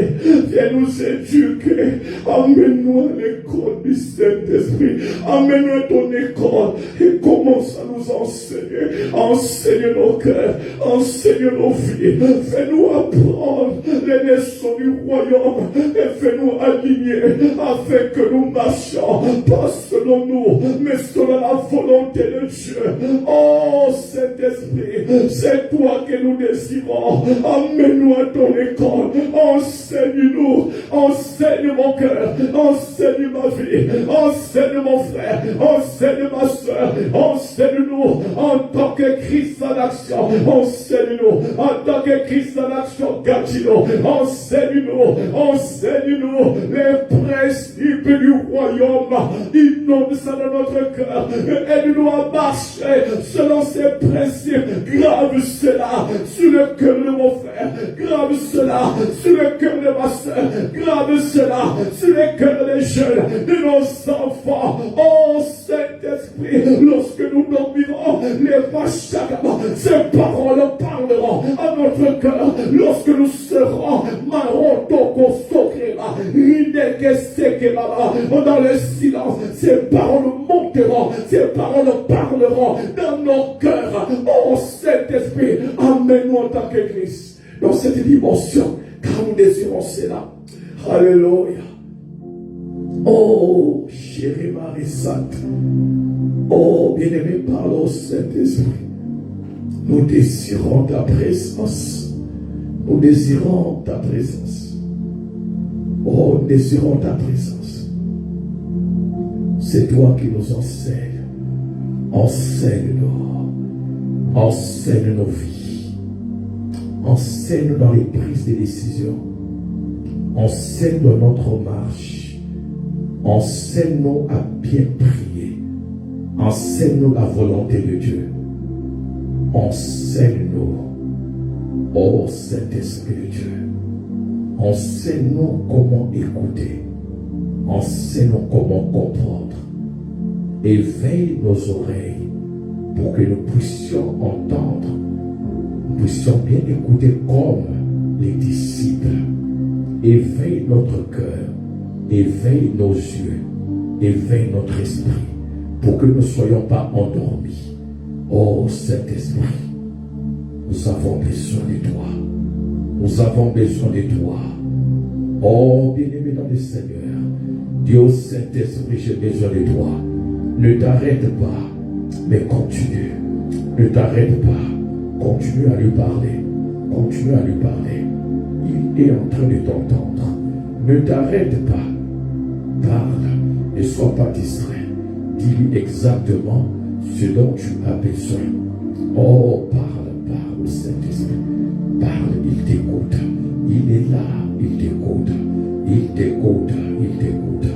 Amène-nous à l'école du Saint-Esprit. Amène-nous à ton école et commence à nous enseigner. Enseigne nos cœurs, enseigne nos vies. Fais-nous apprendre les leçons du royaume. et fais-nous aligner afin que nous marchions, pas selon nous, mais selon la volonté de Dieu. Oh Saint-Esprit, c'est toi que nous désirons. Amène-nous à ton école. Enseigne-nous, enseigne mon cœur, enseigne ma vie, enseigne mon frère, enseigne ma soeur, enseigne-nous en tant que Christ en action, enseigne-nous en tant que Christ en action, Gatineau, enseigne-nous, enseigne-nous les principes du royaume, inonde ça dans notre cœur, aide-nous à marcher selon ces principes, grave cela sur le cœur de mon frère, grave cela sur le cœur de ma soeur, grave cela sur le cœur des jeunes, de nos enfants. Oh Saint-Esprit, lorsque nous dormirons, les machagabas, ces paroles parleront à notre cœur. Lorsque nous serons dans le silence, ces paroles monteront, ces paroles parleront dans nos cœurs. Oh Saint-Esprit, amène-nous en tant qu'Église dans cette dimension, car nous désirons cela. Alléluia. Oh, chérie Marie Sainte, oh, bien-aimé par le Saint-Esprit, nous désirons ta présence. Nous désirons ta présence. Oh, nous désirons ta présence. C'est toi qui nous enseignes. Enseigne-nous. Enseigne nos vies. Enseigne dans les prises de décision. Enseigne dans notre marche. Enseigne-nous à bien prier. Enseigne-nous la volonté de Dieu. Enseigne-nous, ô Saint-Esprit de Dieu. Enseigne-nous comment écouter. Enseigne-nous comment comprendre. Éveille nos oreilles pour que nous puissions entendre. Nous puissions bien écouter comme les disciples. Éveille notre cœur. Éveille nos yeux. Éveille notre esprit pour que nous ne soyons pas endormis. Oh Saint-Esprit, nous avons besoin de toi. Nous avons besoin de toi. Oh bien-aimé dans le Seigneur, Dieu Saint-Esprit, j'ai besoin de toi. Ne t'arrête pas, mais continue. Ne t'arrête pas, continue à lui parler. Continue à lui parler. Il est en train de t'entendre. Ne t'arrête pas. Parle, ne sois pas distrait. Dis-lui exactement ce dont tu as besoin. Oh, parle, Saint-Esprit. Parle, il t'écoute. Il est là, il t'écoute. Il t'écoute, il t'écoute.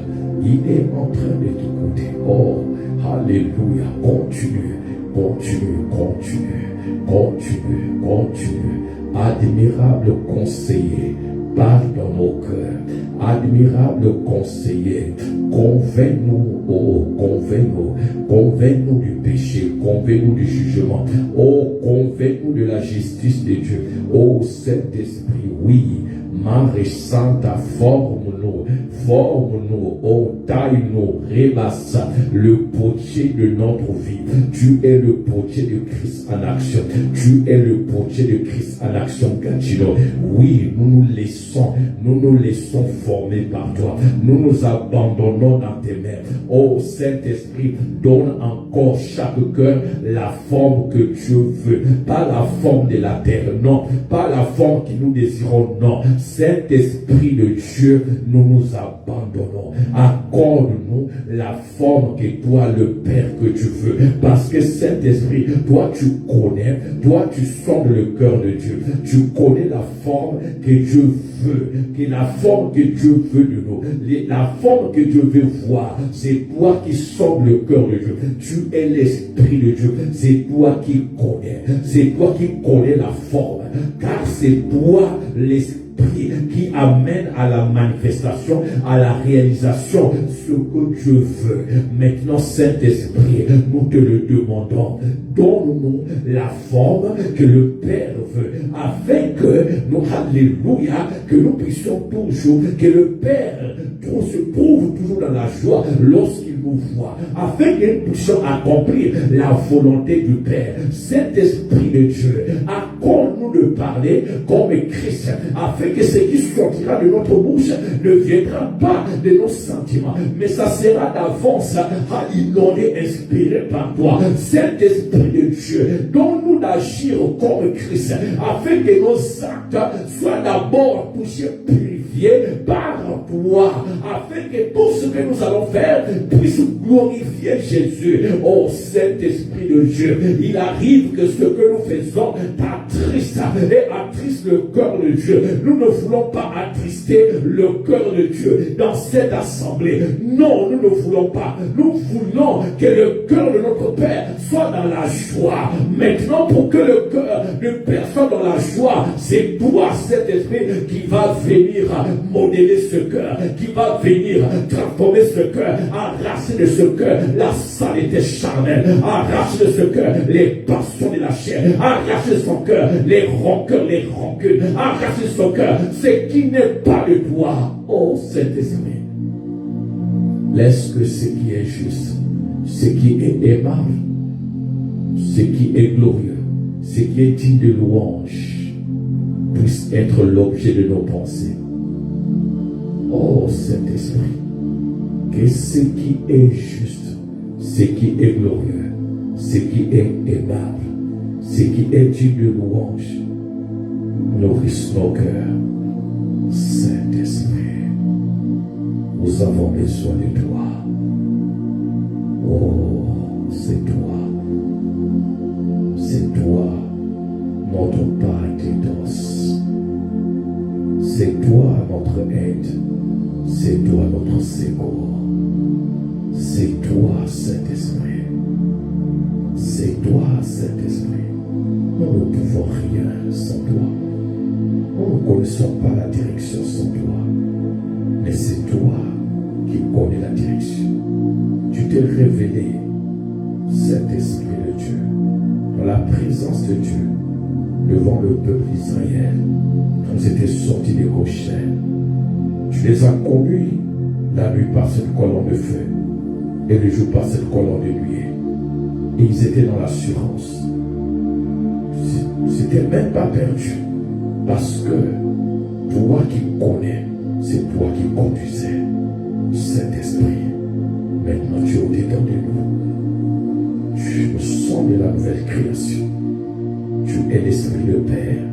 Il est en train de t'écouter. Oh, alléluia. Continue, continue, continue, continue, continue. Admirable conseiller. Parle dans nos cœurs. Admirable conseiller, convainc-nous, oh, convainc-nous, convainc-nous du péché, convainc-nous du jugement, oh, convainc-nous de la justice de Dieu, oh, Saint-Esprit, oui, Marie Sainte, forme-nous, oh, taille-nous, rébassa le potier de notre vie. Tu es le potier de Christ en action. Tu es le potier de Christ en action, Gatineau. Oui, nous nous laissons former par toi. Nous nous abandonnons dans tes mains. Oh Saint-Esprit, donne encore chaque cœur la forme que Dieu veut. Pas la forme de la terre, non. Pas la forme que nous désirons, non. Saint-Esprit de Dieu, nous nous abandonnons. Accorde-nous la forme que toi, le Père, que tu veux. Parce que Saint-Esprit, toi tu connais, toi tu sondes le cœur de Dieu. Tu connais la forme que Dieu veut, que la forme que Dieu veut de nous. La forme que Dieu veut voir, c'est toi qui sondes le cœur de Dieu. Tu es l'Esprit de Dieu. C'est toi qui connais. C'est toi qui connais la forme. Car c'est toi l'Esprit qui amène à la manifestation, à la réalisation ce que Dieu veut. Maintenant, Saint-Esprit, nous te le demandons. Donne-nous la forme que le Père veut, afin que nous, alléluia, que nous puissions toujours, que le Père se trouve toujours dans la joie lorsqu'il nous voie, afin que nous puissions accomplir la volonté du Père. Saint-Esprit de Dieu, accorde-nous de parler comme Christ, afin que ce qui sortira de notre bouche ne viendra pas de nos sentiments, mais ça sera d'avance inondé, inspiré par toi. Saint-Esprit de Dieu, donne-nous d'agir comme Christ, afin que nos actes soient d'abord touchés, purifiés par toi, afin que tout ce que nous allons faire puisse glorifier Jésus. Oh Saint-Esprit de Dieu, il arrive que ce que nous faisons t'attriste et attriste le cœur de Dieu. Nous ne voulons pas attrister le cœur de Dieu dans cette assemblée. Non, nous ne voulons pas. Nous voulons que le cœur de notre Père soit dans la joie. Maintenant, pour que le cœur de personne dans la joie, c'est toi, cet esprit, qui va venir modeler ce cœur, qui va venir transformer ce cœur, arracher de ce cœur la saleté charnelle, arracher de ce cœur les passions de la chair, arracher de son cœur les rancœurs, les rancunes, arracher de son cœur ce qui n'est pas de toi. Oh Saint-Esprit, laisse que ce qui est juste, ce qui est aimable, ce qui est glorieux, ce qui est digne de louange, puisse être l'objet de nos pensées. Oh Saint-Esprit, que ce qui est juste, ce qui est glorieux, ce qui est aimable, ce qui est digne de louange, nourrisse nos cœurs. Saint-Esprit, nous avons besoin de toi. Oh, c'est toi. C'est toi, notre Paraclétos. C'est toi notre aide. C'est toi notre secours. C'est toi, Saint-Esprit. C'est toi, Saint-Esprit. Nous ne pouvons rien sans toi. Nous ne connaissons pas la direction sans toi. Mais c'est toi qui connais la direction. Tu t'es révélé, Saint-Esprit de Dieu, dans la présence de Dieu, devant le peuple d'Israël, quand ils étaient sortis des Goshen. Tu les as conduits la nuit par cette colonne de feu et le jour par cette colonne de nuée. Et ils étaient dans l'assurance. C'était même pas perdu. Parce que toi qui connais, c'est toi qui conduisais. Saint-Esprit, maintenant tu es au-dedans de nous. Tu nous sembles la nouvelle création. Tu es l'Esprit de Père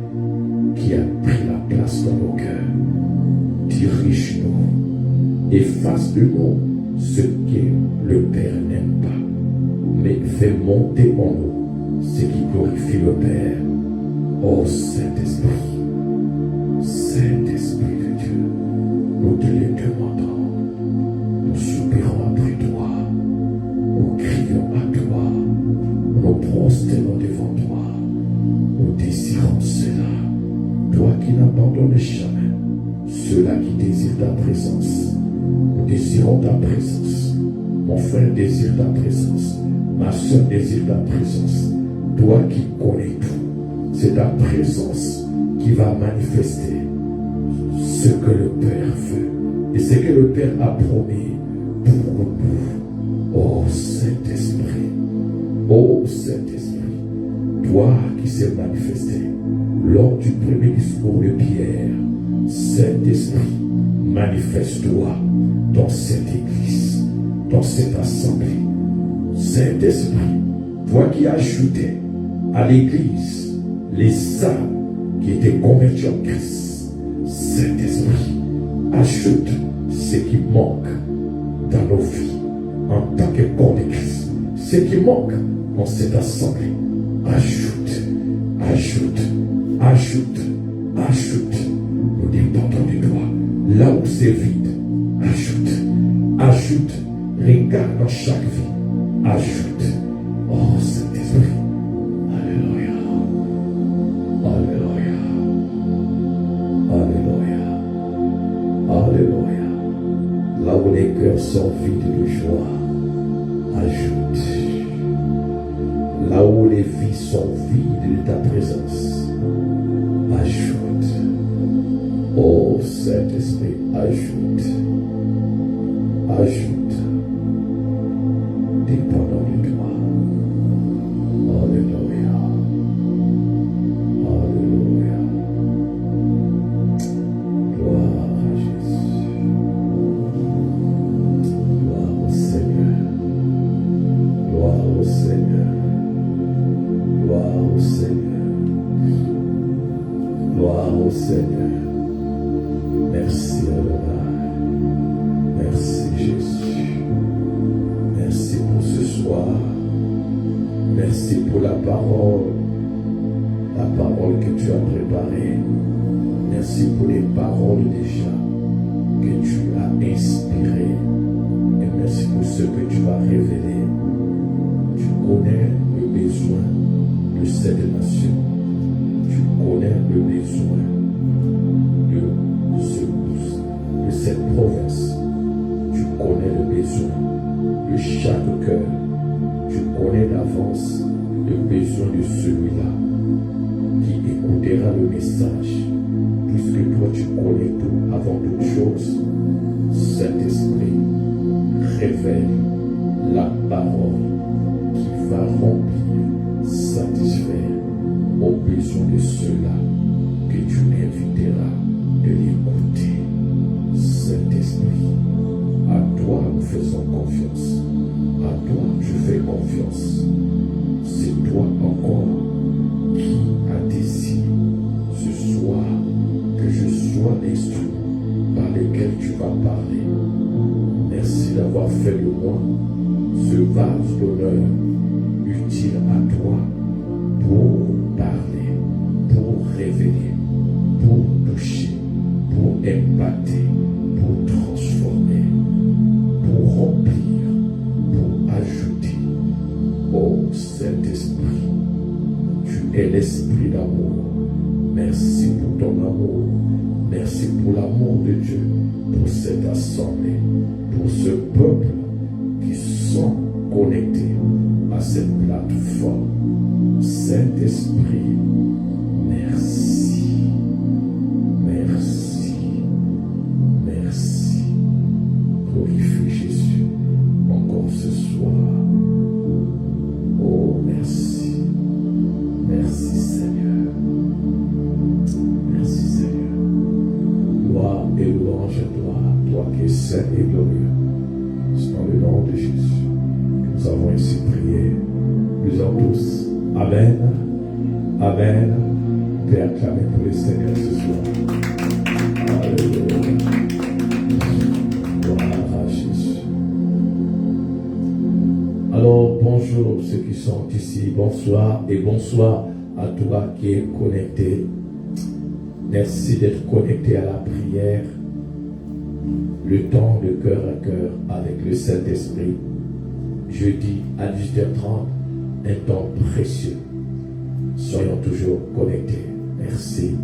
qui a pris la place dans nos cœurs. Dirige-nous, efface de nous ce que le Père n'aime pas, mais fais monter en nous ce qui glorifie le Père. Oh Saint-Esprit, Saint-Esprit de Dieu, nous te le demandons, nous soupirons après toi, nous crions à toi, nous prosternons devant toi, nous désirons cela, toi qui n'abandonnes jamais. Ceux-là qui désirent ta présence, nous désirons ta présence. Mon frère désire ta présence. Ma soeur désire ta présence. Toi qui connais tout, c'est ta présence qui va manifester ce que le Père veut et ce que le Père a promis pour nous. Oh Saint-Esprit, oh Saint-Esprit, toi qui s'est manifesté lors du premier discours de Pierre, Saint-Esprit, manifeste-toi dans cette église, dans cette assemblée. Saint-Esprit, toi qui as ajouté à l'église les âmes qui étaient converties en Christ, Saint-Esprit, ajoute ce qui manque dans nos vies en tant que corps de Christ. Ce qui manque dans cette assemblée, ajoute, ajoute, ajoute, ajoute. Nous dépendons de toi. Là où c'est vide, ajoute, ajoute, regarde dans chaque vie, ajoute. Oh Saint-Esprit, Alléluia, Alléluia, Alléluia, Alléluia. Là où les cœurs sont vides de joie, ajoute. Là où les vies sont vides de ta présence, ajoute. Oh Saint-Esprit, ajoute, ajoute, Merci pour la parole que tu as préparée. Merci pour les paroles déjà que tu as inspirées. Et merci pour ce que tu vas révéler. Tu connais le besoin de cette nation. Tu connais le besoin de cette province. Tu connais le besoin de chaque cœur. Tu connais d'avance le besoin de celui-là qui écoutera le message. Puisque toi tu connais tout avant toute chose, Saint-Esprit, révèle la parole qui va remplir, satisfaire aux besoins de ceux-là que tu inviteras de l'écouter. Saint-Esprit, à toi nous faisons confiance. À toi je fais confiance. C'est toi encore qui a décidé ce soir que je sois l'instrument par lequel tu vas parler. Merci d'avoir fait de moi ce vase d'honneur utile à toi pour parler, pour révéler, pour toucher, pour impacter, pour transformer, pour remplir, pour ajouter. Oh Saint-Esprit, tu es l'esprit d'amour. Merci pour ton amour. Merci pour l'amour de Dieu, pour cette assemblée, pour ce peuple qui sont connectés à cette plateforme. Saint-Esprit, merci. Merci. Merci. Glorifie Jésus encore ce soir. Oh, merci. Merci Seigneur. Merci Seigneur. Gloire et louange à toi, toi qui es saint et glorieux. C'est dans le nom de Jésus que nous avons ainsi prié. Nous en tous. Amen. Amen. On peut acclamer pour le Seigneur ce soir. Alléluia. Gloire à Jésus. Alors, bonjour ceux qui sont ici. Bonsoir et bonsoir à toi qui es connecté. Merci d'être connecté à la prière. Le temps de cœur à cœur avec le Saint-Esprit. Jeudi à 18h30, un temps précieux. Soyons toujours connectés. Merci.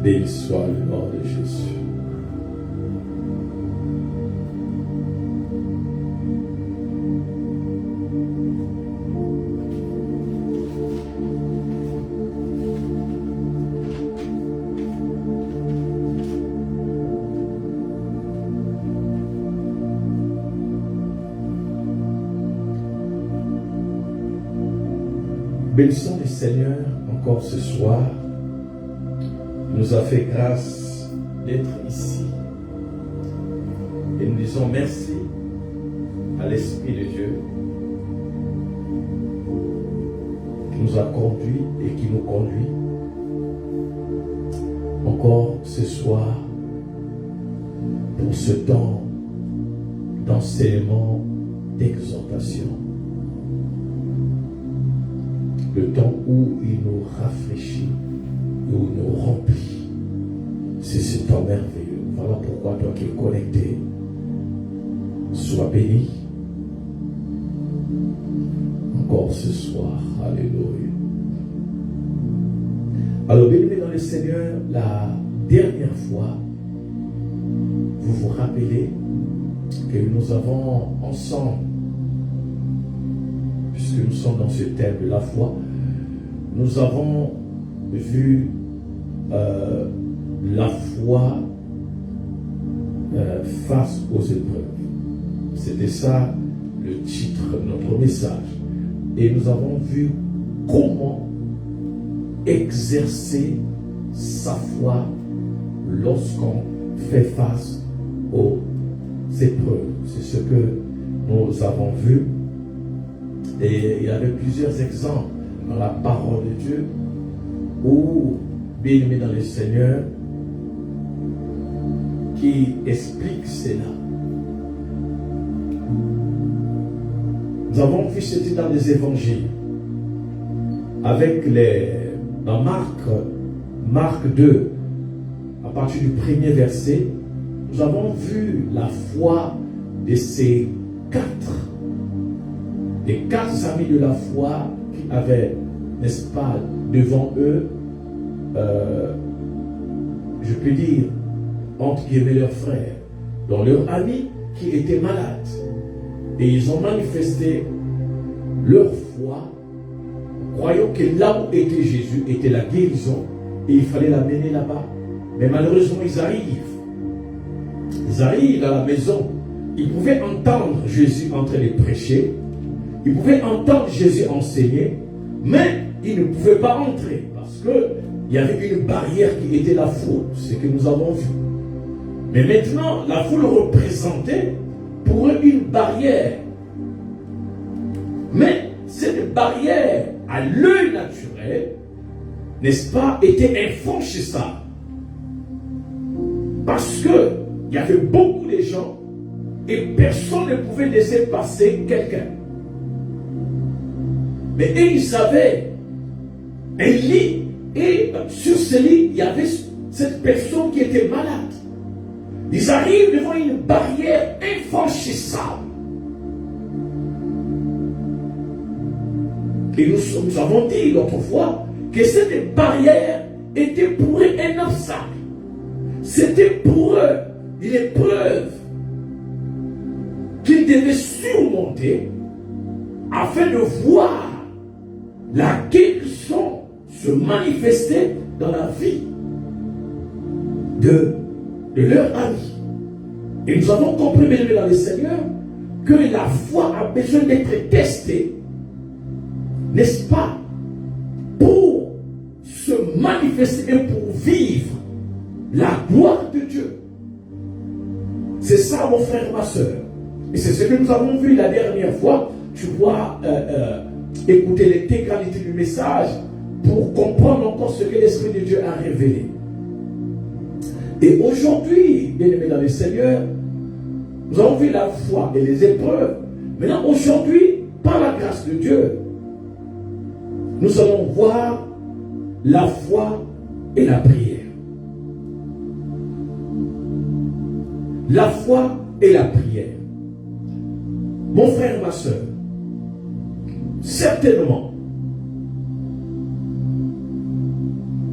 Béni soit le nom de Jésus. Bénissons le Seigneur encore ce soir. Il nous a fait grâce d'être ici. Et nous disons merci à l'Esprit de Dieu qui nous a conduits et qui nous conduit encore ce soir pour ce temps d'enseignement, d'exhortation. Le temps où il nous rafraîchit, où il nous remplit. C'est ce temps merveilleux. Voilà pourquoi toi qui es connecté, sois béni encore ce soir. Alléluia. Alors, bien-aimés dans le Seigneur, la dernière fois, vous vous rappelez que nous avons ensemble, puisque nous sommes dans ce thème de la foi, nous avons vu la foi face aux épreuves. C'était ça le titre de notre message. Et nous avons vu comment exercer sa foi lorsqu'on fait face aux épreuves. C'est ce que nous avons vu. Et il y avait plusieurs exemples dans la parole de Dieu où, bien aimé dans le Seigneur, qui explique cela. Nous avons vu ceci dans les évangiles. Avec dans Marc 2, à partir du premier verset, nous avons vu la foi de ces les quatre amis de la foi qui avaient, n'est-ce pas, devant eux, je peux dire, entre guillemets, leurs frères, dont leurs amis qui étaient malades. Et ils ont manifesté leur foi, croyant que là où était Jésus était la guérison, et il fallait l'amener là-bas. Mais malheureusement, ils arrivent dans la maison. Ils pouvaient entendre Jésus en train de prêcher, ils pouvaient entendre Jésus enseigner, mais ils ne pouvaient pas entrer parce qu'il y avait une barrière qui était la foule, ce que nous avons vu. Mais maintenant, la foule représentait pour eux une barrière. Mais cette barrière, à l'œil naturel, n'est-ce pas, était infranchissable. Parce qu'il y avait beaucoup de gens et personne ne pouvait laisser passer quelqu'un. Mais ils savaient un lit, et sur ce lit, il y avait cette personne qui était malade. Ils arrivent devant une barrière infranchissable. Et nous avons dit l'autre fois que cette barrière était pour eux un obstacle. C'était pour eux une épreuve qu'ils devaient surmonter afin de voir la guérison se manifester dans la vie de leurs amis. Et nous avons compris, bien aimé dans le Seigneur, que la foi a besoin d'être testée, n'est-ce pas, pour se manifester et pour vivre la gloire de Dieu. C'est ça, mon frère, ma soeur. Et c'est ce que nous avons vu la dernière fois. Tu dois écouter l'intégralité du message pour comprendre encore ce que l'Esprit de Dieu a révélé. Et aujourd'hui, bien aimés dans le Seigneur, nous avons vu la foi et les épreuves. Maintenant, aujourd'hui, par la grâce de Dieu, nous allons voir la foi et la prière. La foi et la prière. Mon frère, ma soeur, certainement,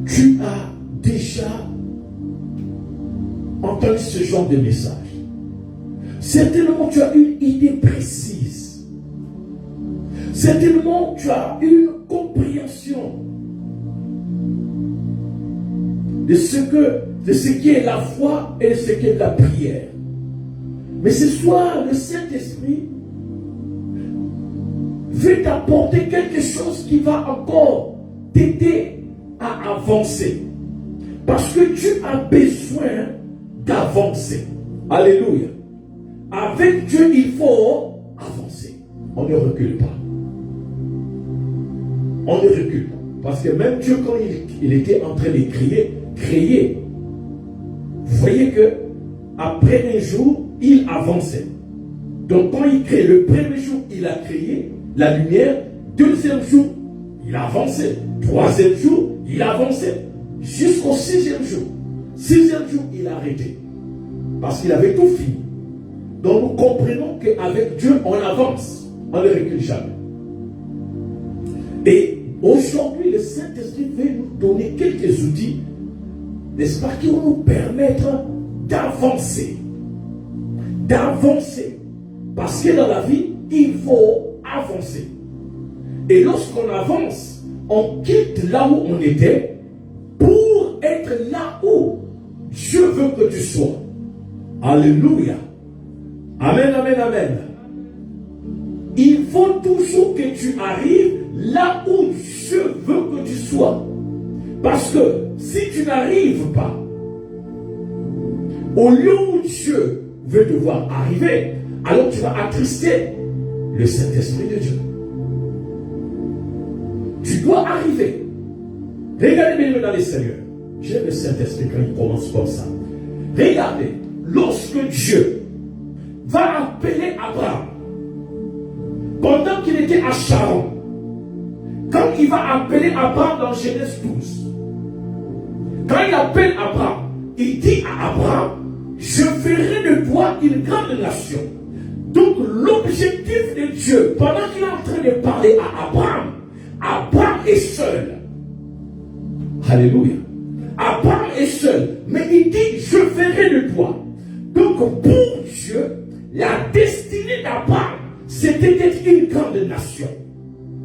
tu as déjà entendu ce genre de message. Certainement, tu as une idée précise. Certainement, tu as une compréhension de ce qui est la foi et de ce qui est la prière. Mais ce soir, le Saint-Esprit veut t'apporter quelque chose qui va encore t'aider à avancer. Parce que tu as besoin d'avancer. Alléluia. Avec Dieu, il faut avancer. On ne recule pas. On ne recule pas. Parce que même Dieu, quand il était en train de crier, vous voyez que après un jour, il avançait. Donc quand il crée, le premier jour, il a créé la lumière. Deuxième jour, il avançait. Troisième jour, il avançait. Jusqu'au sixième jour. Sixième jour, il a arrêté. Parce qu'il avait tout fini. Donc nous comprenons qu'avec Dieu, on avance. On ne recule jamais. Et aujourd'hui, le Saint-Esprit veut nous donner quelques outils, n'est-ce pas, qui vont nous permettre d'avancer. D'avancer. Parce que dans la vie, il faut avancer. Et lorsqu'on avance, on quitte là où on était pour être là où Dieu veut que tu sois. Alléluia. Amen, amen, amen. Il faut toujours que tu arrives là où Dieu veut que tu sois. Parce que si tu n'arrives pas au lieu où Dieu veut te voir arriver, alors tu vas attrister le Saint-Esprit de Dieu. Tu dois arriver. Regardez bien dans les Seigneurs. J'aime le Saint-Esprit quand il commence comme ça. Regardez, lorsque Dieu va appeler Abraham, pendant qu'il était à Charon, quand il va appeler Abraham dans Genèse 12, quand il appelle Abraham, il dit à Abraham, je ferai de toi une grande nation. Donc l'objectif de Dieu, pendant qu'il est en train de parler à Abraham, Abraham est seul. Alléluia. Abraham est seul. Mais il dit, je ferai de toi. Donc pour Dieu, la destinée d'Abraham, c'était d'être une grande nation.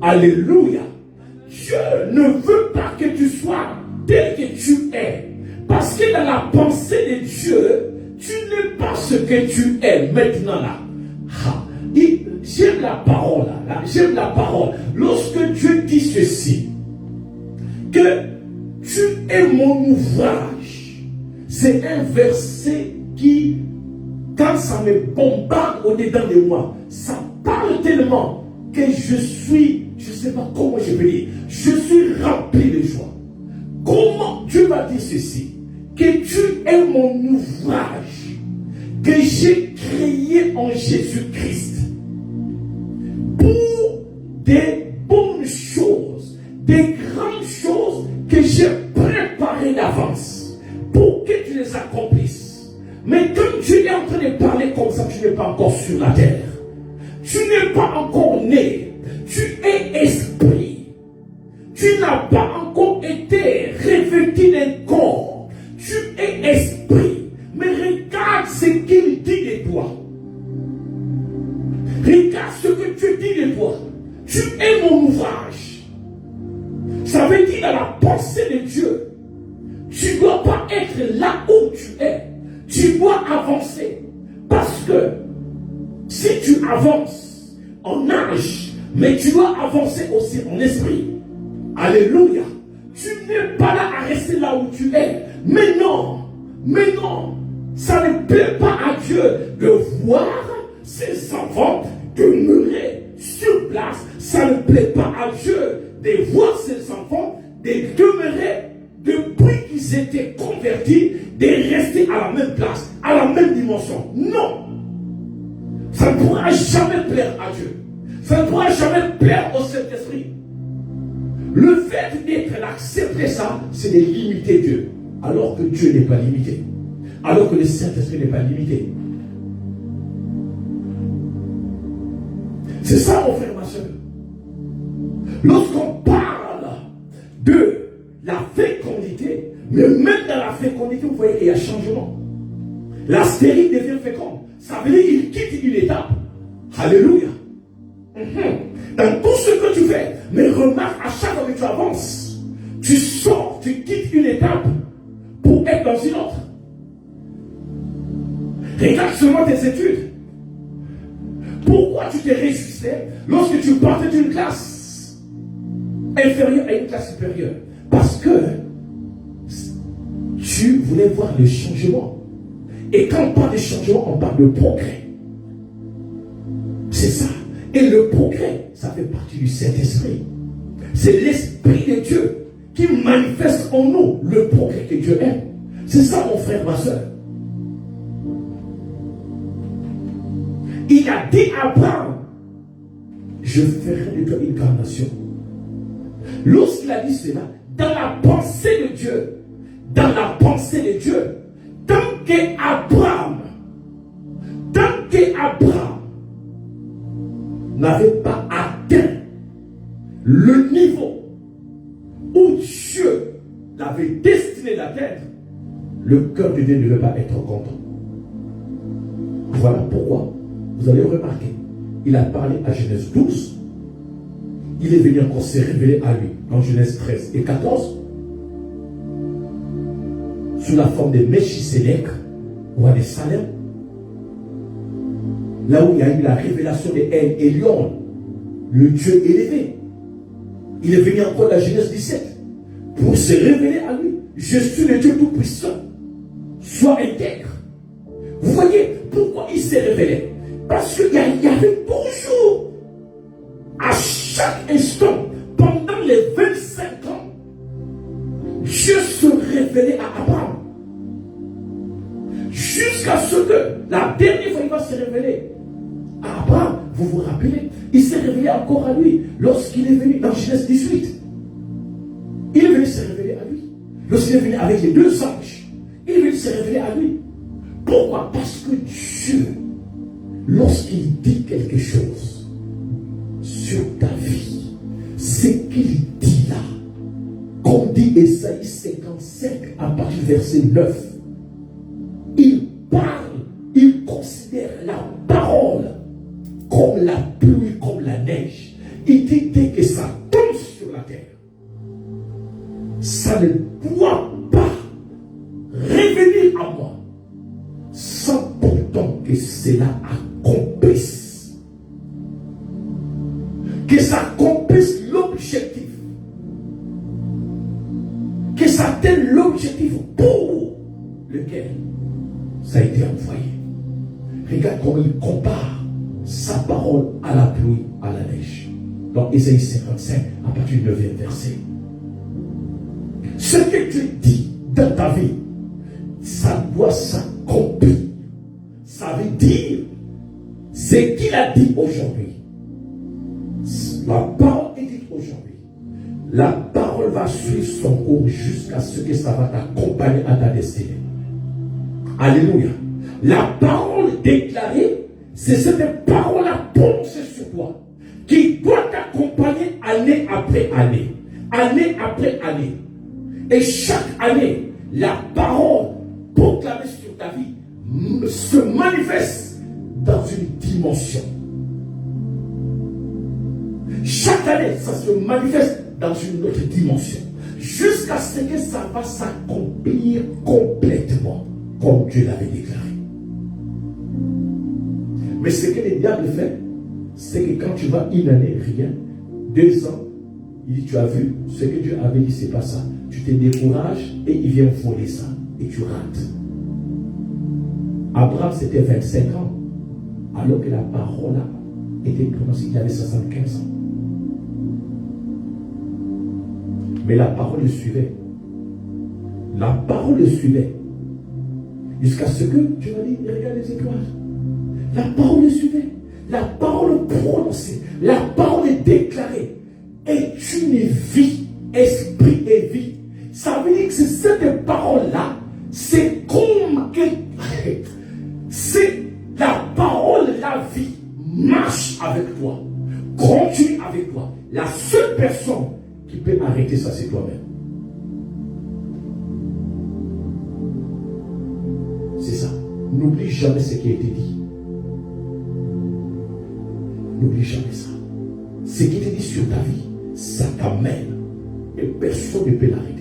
Alléluia. Dieu ne veut pas que tu sois tel que tu es. Parce que dans la pensée de Dieu, tu n'es pas ce que tu es maintenant là. J'aime la parole là. J'aime la parole. Lorsque Dieu dit ceci, que tu es mon ouvrage, c'est un verset qui, quand ça me bombarde au-dedans de moi, ça parle tellement que je suis, je ne sais pas comment je peux dire, je suis rempli de joie. Comment Dieu va dire ceci? Que tu es mon ouvrage, que j'ai créé en Jésus-Christ pour des bonnes choses, des grandes choses que j'ai préparées d'avance pour que tu les accomplisses. Mais comme tu es en train de parler comme ça, tu n'es pas encore sur la terre. Tu n'es pas encore né. Tu es esprit. Tu n'as pas encore été revêtu d'un corps. Tu es esprit. Mais regarde ce qu'il dit de toi. Regarde ce que tu dis de toi. Tu es mon ouvrage. Ça veut dire dans la pensée de Dieu, tu ne dois pas être là où tu es. Tu dois avancer. Parce que si tu avances en âge, mais tu dois avancer aussi en esprit. Alléluia. Tu n'es pas là à rester là où tu es. Mais non. Ça ne plaît pas à Dieu de voir ses enfants demeurer sur place. Ça ne plaît pas à Dieu de voir ses enfants de demeurer depuis qu'ils étaient convertis, de rester à la même place, à la même dimension. Non. Ça ne pourra jamais plaire à Dieu. Ça ne pourra jamais plaire au Saint-Esprit. Le fait d'être là, accepter ça, c'est de limiter Dieu. Alors que Dieu n'est pas limité. Alors que le Saint-Esprit n'est pas limité. C'est ça, mon frère, ma soeur. Lorsqu'on parle de la fécondité, mais même dans la fécondité, vous voyez qu'il y a changement. La stérile devient féconde. Ça veut dire qu'il quitte une étape. Alléluia. Dans tout ce que tu fais, mais remarque, à chaque fois que tu avances, tu sors, tu quittes une étape pour être dans une autre. Regarde seulement tes études. Pourquoi tu te réjouissais lorsque tu partais d'une classe inférieure à une classe supérieure? Parce que tu voulais voir le changement. Et quand on parle de changement, on parle de progrès. C'est ça. Et le progrès, ça fait partie du Saint-Esprit. C'est l'Esprit de Dieu qui manifeste en nous le progrès que Dieu aime. C'est ça, mon frère, ma soeur. Il a dit à Abraham, je ferai de toi une grande nation. Lorsqu'il a dit cela, dans la pensée de Dieu, tant qu'Abraham n'avait pas atteint le niveau où Dieu l'avait destiné d'atteindre, le cœur de Dieu ne devait pas être content. Voilà pourquoi, vous allez remarquer, il a parlé à Genèse 12, il est venu encore se révéler à lui en Genèse 13 et 14, sous la forme de Melchisédek, roi de Salem, là où il y a eu la révélation de El Elyon, le Dieu élevé. Il est venu encore dans Genèse 17 pour se révéler à lui. Je suis le Dieu Tout-Puissant. Sois intègre. Vous voyez pourquoi il s'est révélé? Parce qu'il y avait toujours, à chaque instant, pendant les 25 ans, Dieu se révélait à Abraham. Jusqu'à ce que la dernière fois il va se révéler à Abraham, vous vous rappelez, il s'est révélé encore à lui lorsqu'il est venu dans Genèse 18. Il est venu se révéler à lui. Lorsqu'il est venu avec les 2 anges, il est venu se révéler à lui. Pourquoi? Parce que Dieu, lorsqu'il dit quelque chose sur ta vie, ce qu'il dit là, comme dit Ésaïe 55 à partir du verset 9, il parle, il considère la parole comme la pluie, comme la neige. Il dit dès que ça tombe sur la terre, ça ne doit pas revenir à moi sans pourtant que cela accomplisse. Que ça accomplisse l'objectif. Que ça atteigne l'objectif pour lequel ça a été envoyé. Regarde comment il compare sa parole à la pluie, à la neige. Dans Ésaïe 55, à partir du 9e verset. Ce que tu dis dans ta vie, ça doit s'accomplir. Ça veut dire ce qu'il a dit aujourd'hui. La parole est dite aujourd'hui. La parole va suivre son cours jusqu'à ce que ça va t'accompagner à ta destinée. Alléluia. La parole déclarée, c'est cette parole-là prononcée sur toi qui doit t'accompagner année après année. Année après année. Et chaque année, la parole proclamée sur ta vie se manifeste dans une dimension. Chaque année, ça se manifeste dans une autre dimension. Jusqu'à ce que ça va s'accomplir complètement, comme Dieu l'avait déclaré. Mais ce que le diable fait, c'est que quand tu vas une année, rien, 2 ans, il dit, tu as vu, ce que Dieu avait dit, c'est pas ça. Tu te décourages et il vient voler ça. Et tu rates. Abraham, c'était 25 ans. Alors que la parole a été prononcée, il avait 75 ans. Mais la parole le suivait. La parole le suivait. Jusqu'à ce que Dieu a dit, regarde les étoiles. La parole le suivait. La parole prononcée. La parole est déclarée. Est une vie. Esprit et vie. Ça veut dire que cette parole-là, c'est comme que c'est la parole, la vie marche avec toi, continue avec toi. La seule personne qui peut arrêter ça, c'est toi-même. C'est ça. N'oublie jamais ce qui a été dit. N'oublie jamais ça. Ce qui est dit sur ta vie, ça t'amène. Et personne ne peut l'arrêter.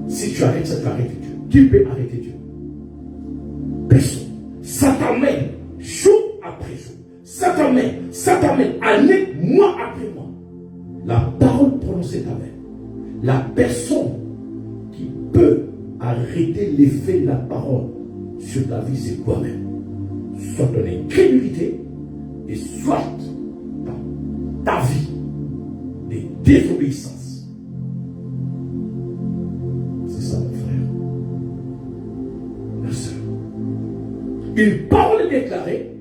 Si tu arrêtes, ça t'arrête Dieu. Qui peut arrêter Dieu? Personne. Ça t'amène jour après jour. Ça t'amène année, mois après mois. La parole prononcée t'amène. La personne qui peut arrêter l'effet de la parole sur ta vie, c'est toi-même. Soit ton incrédulité et soit ta vie de désobéissance. Une parole déclarée,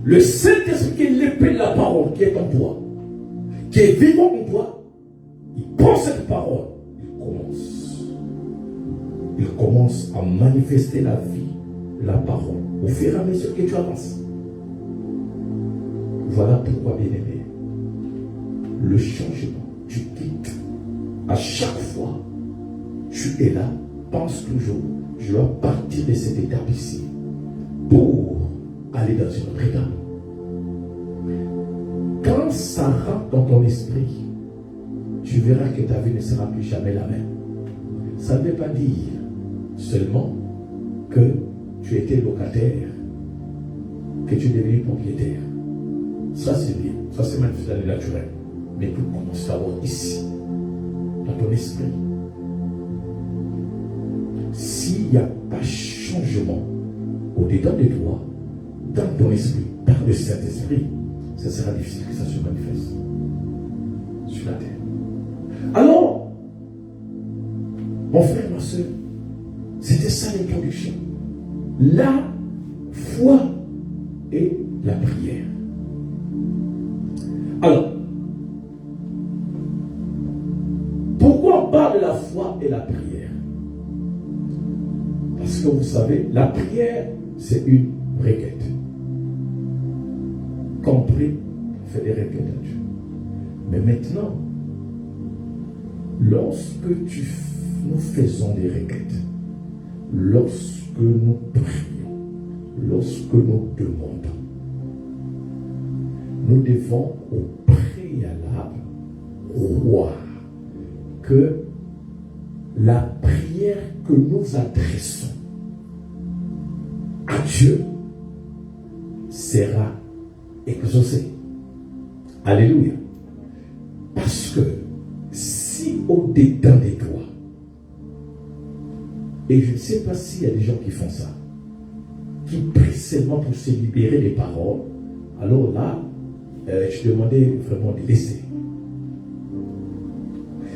le Saint-Esprit qui est l'épée de la parole qui est en toi, qui est vivant en toi, il prend cette parole, il commence à manifester la vie, la parole, au fur et à mesure que tu avances. Voilà pourquoi, bien-aimé, le changement, tu quittes. À chaque fois, tu es là, pense toujours, je dois partir de cette étape ici pour aller dans une autre étape. Quand ça rentre dans ton esprit, tu verras que ta vie ne sera plus jamais la même. Ça ne veut pas dire seulement que tu étais locataire, que tu es devenu propriétaire. Ça c'est bien, ça c'est manifesté dans le naturel. Mais tout commence d'abord ici, dans ton esprit. S'il n'y a pas changement au-dedans de toi, dans ton esprit, par le Saint-Esprit, ça sera difficile que ça se manifeste sur la terre. Alors, mon frère, ma soeur, c'était ça l'introduction. La foi et la prière. Alors, pourquoi on parle de la foi et la prière? Parce que vous savez, la prière, c'est une requête. Quand on prie, on fait des requêtes à Dieu. Mais maintenant, lorsque nous faisons des requêtes, lorsque nous prions, lorsque nous demandons, nous devons au préalable croire que la prière que nous adressons à Dieu sera exaucée. Alléluia. Parce que si au-dedans de toi, et je ne sais pas s'il y a des gens qui font ça, qui prient seulement pour se libérer des paroles, alors là, je demandais vraiment de laisser.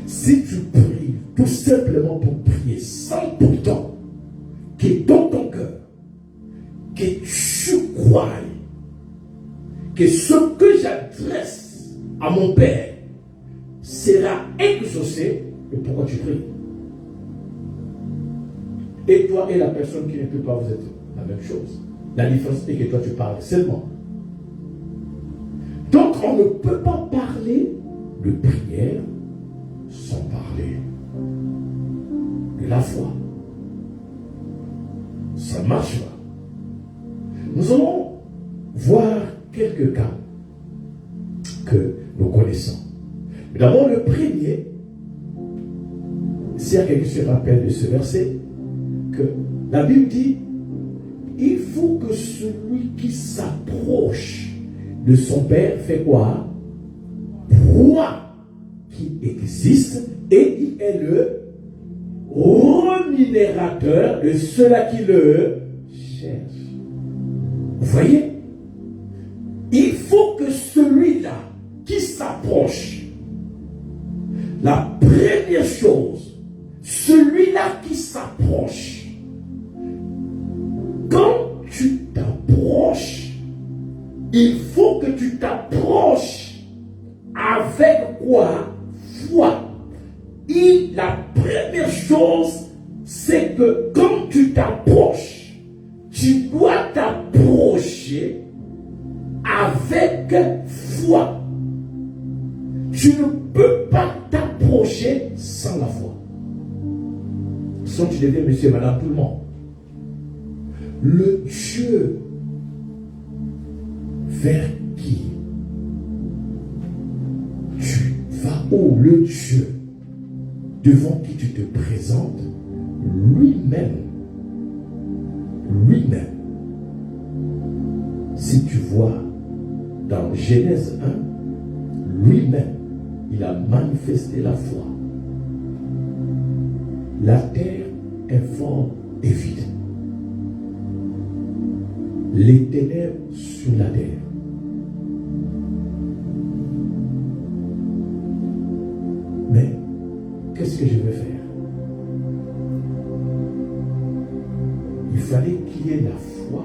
Si tu pries tout simplement pour prier, sans pourtant que dans ton cœur, que tu crois que ce que j'adresse à mon Père sera exaucé, et pourquoi tu pries? Et toi et la personne qui ne peut pas, vous êtes la même chose. La différence est que toi tu parles seulement. Donc on ne peut pas parler de prière sans parler de la foi. Ça ne marche pas. Nous allons voir quelques cas que nous connaissons. D'abord, le premier, s'il y a quelqu'un qui se rappelle de ce verset, que la Bible dit, il faut que celui qui s'approche de son Père fait quoi? Croit qu'il existe et il est le rémunérateur de ceux-là qui le cherchent. Vous voyez? Il faut que celui-là qui s'approche, la première chose, celui-là qui s'approche, quand tu t'approches, il faut que tu t'approches avec quoi? Foi. Et la première chose, c'est que quand tu t'approches, tu dois t'approcher avec foi. Tu ne peux pas t'approcher sans la foi. Sinon tu deviens monsieur et madame tout le monde. Le Dieu vers qui tu vas, où le Dieu devant qui tu te présentes, lui-même, si tu vois dans Genèse 1, lui-même, il a manifesté la foi. La terre informe et vide. Les ténèbres sur la terre. Mais qu'est-ce que je vais faire? Il fallait qu'il y ait la foi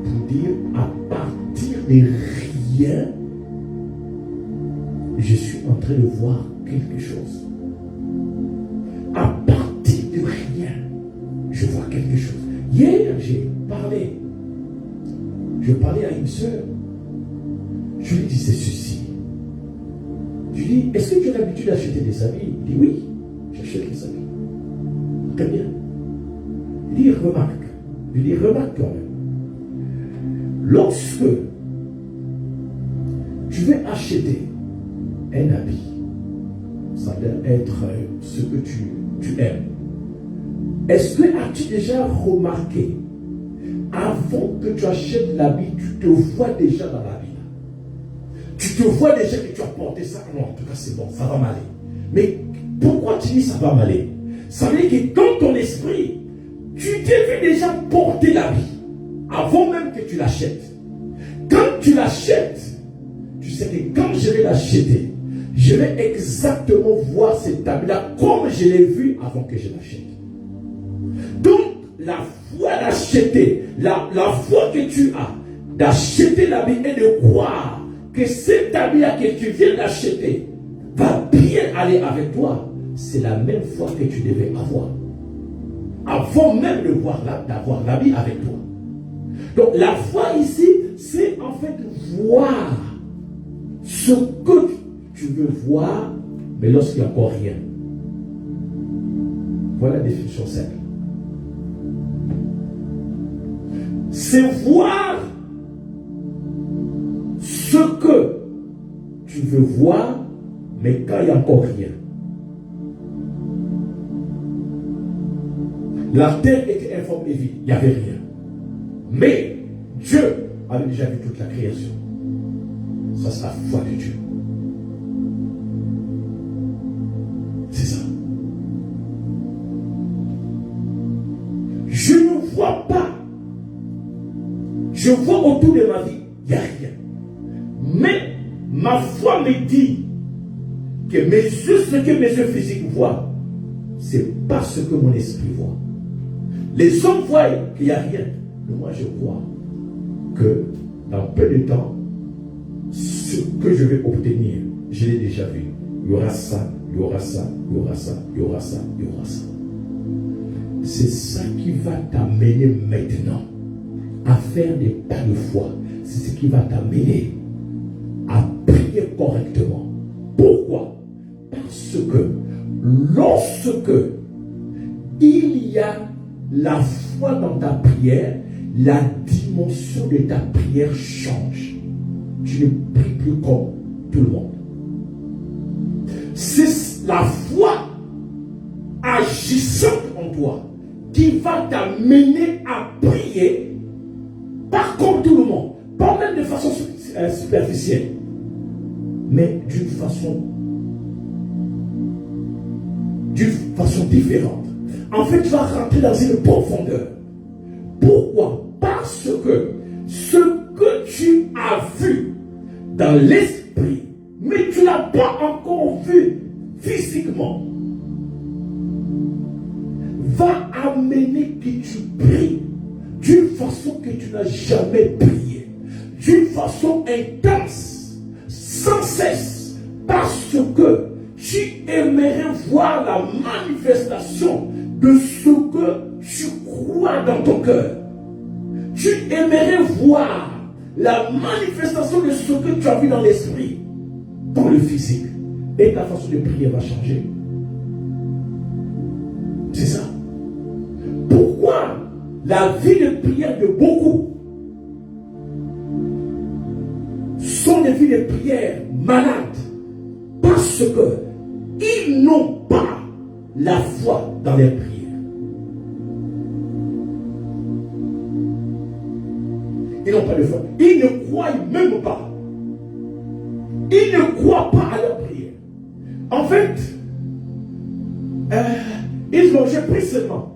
pour dire à partir de rien, je suis en train de voir quelque chose. À partir de rien, je vois quelque chose. Hier, je parlais à une soeur. Je lui disais ceci. Je lui dis, est-ce que tu as l'habitude d'acheter des habits? Il dit oui, j'achète les habits. Très bien. Il dit remarque. Je lui dis remarque quand même. Lorsque tu veux acheter un habit, ça doit être ce que tu aimes. Est-ce que as-tu déjà remarqué, avant que tu achètes l'habit, tu te vois déjà dans l'habit? Tu te vois déjà que tu as porté ça? Non, en tout cas c'est bon, ça va m'aller. Mais pourquoi tu dis ça va m'aller? Ça veut dire que dans ton esprit, tu devais déjà porter l'habit avant même que tu l'achètes. Quand tu l'achètes, tu sais que quand je vais l'acheter, je vais exactement voir cet habit-là comme je l'ai vu avant que je l'achète. Donc, la foi d'acheter, la foi que tu as, d'acheter l'habit et de croire que cet habit-là que tu viens d'acheter va bien aller avec toi, c'est la même foi que tu devais avoir. Avant même d'avoir l'habit avec toi. Donc, la foi ici, c'est en fait voir ce que tu veux voir, mais lorsqu'il n'y a encore rien. Voilà la définition simple. C'est voir ce que tu veux voir, mais quand il n'y a encore rien. La terre était informe et vide, il n'y avait rien. Mais Dieu avait déjà vu toute la création. Ça, c'est la foi de Dieu. C'est ça. Je ne vois pas. Je vois autour de ma vie, il n'y a rien. Mais ma foi me dit que ce que mes yeux physiques voient, ce n'est pas ce que mon esprit voit. Les hommes voient qu'il n'y a rien. Mais moi, je vois que dans peu de temps, ce que je vais obtenir, je l'ai déjà vu. Il y aura ça, il y aura ça, il y aura ça, il y aura ça, il y aura ça. C'est ça qui va t'amener maintenant à faire des pas de foi. C'est ce qui va t'amener à prier correctement. Pourquoi? Parce que lorsque il y a la foi dans ta prière, la dimension de ta prière change. Tu ne pries plus comme tout le monde. C'est la foi agissante en toi qui va t'amener à prier, pas comme tout le monde, pas même de façon superficielle, mais d'une façon différente. En fait, tu vas rentrer dans une profondeur. Pourquoi? Parce que ce que tu as vu dans l'esprit, mais tu ne l'as pas encore vu physiquement, va amener que tu pries d'une façon que tu n'as jamais prié, d'une façon intense, sans cesse, parce que tu aimerais voir la manifestation de ce que tu crois dans ton cœur. Tu aimerais voir la manifestation de ce que tu as vu dans l'esprit, dans le physique. Et ta façon de prier va changer. C'est ça. Pourquoi la vie de prière de beaucoup sont des vies de prière malades? Parce que ils n'ont pas la foi dans les prières. Ils n'ont pas de foi. Ils ne croient même pas. Ils ne croient pas à leur prière. En fait, ils vont, j'ai pris seulement.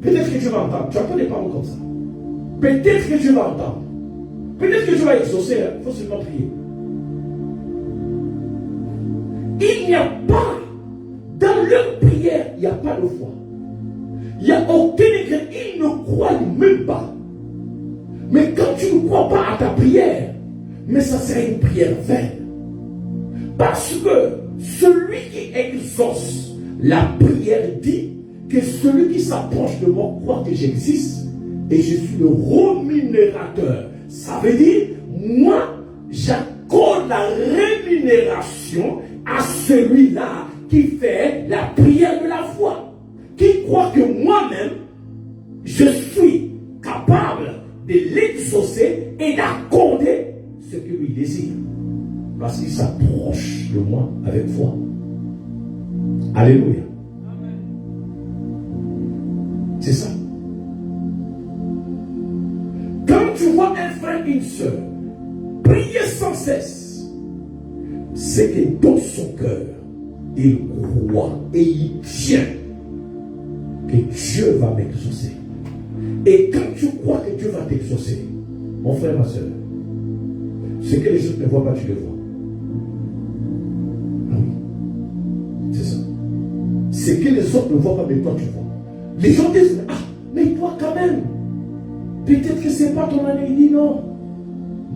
Peut-être que tu vas entendre. Tu entends des paroles comme ça. Peut-être que tu vas entendre. Peut-être que tu vas exaucer. Il faut seulement prier. Il n'y a pas, dans leur prière, il n'y a pas de foi. Il n'y a aucun ingrédient. Ils ne croient même pas. Mais quand tu ne crois pas à ta prière, mais ça serait une prière vaine. Parce que celui qui exauce la prière dit que celui qui s'approche de moi croit que j'existe et je suis le rémunérateur. Ça veut dire, moi, j'accorde la rémunération à celui-là qui fait la prière de la foi, qui croit que moi-même, je suis capable de l'exaucer et d'accorder ce que lui désire. Parce qu'il s'approche de moi avec foi. Alléluia. C'est ça. Quand tu vois un frère et une soeur prier sans cesse, c'est que dans son cœur, il croit et il tient que Dieu va m'exaucer. Et quand tu crois que Dieu va t'exaucer, mon frère, ma soeur, ce que les autres ne voient pas, tu le vois. Ah oui, c'est ça. Ce que les autres ne voient pas, mais toi tu vois. Les gens disent, ah, mais toi quand même, peut-être que ce n'est pas ton année. Il dit non.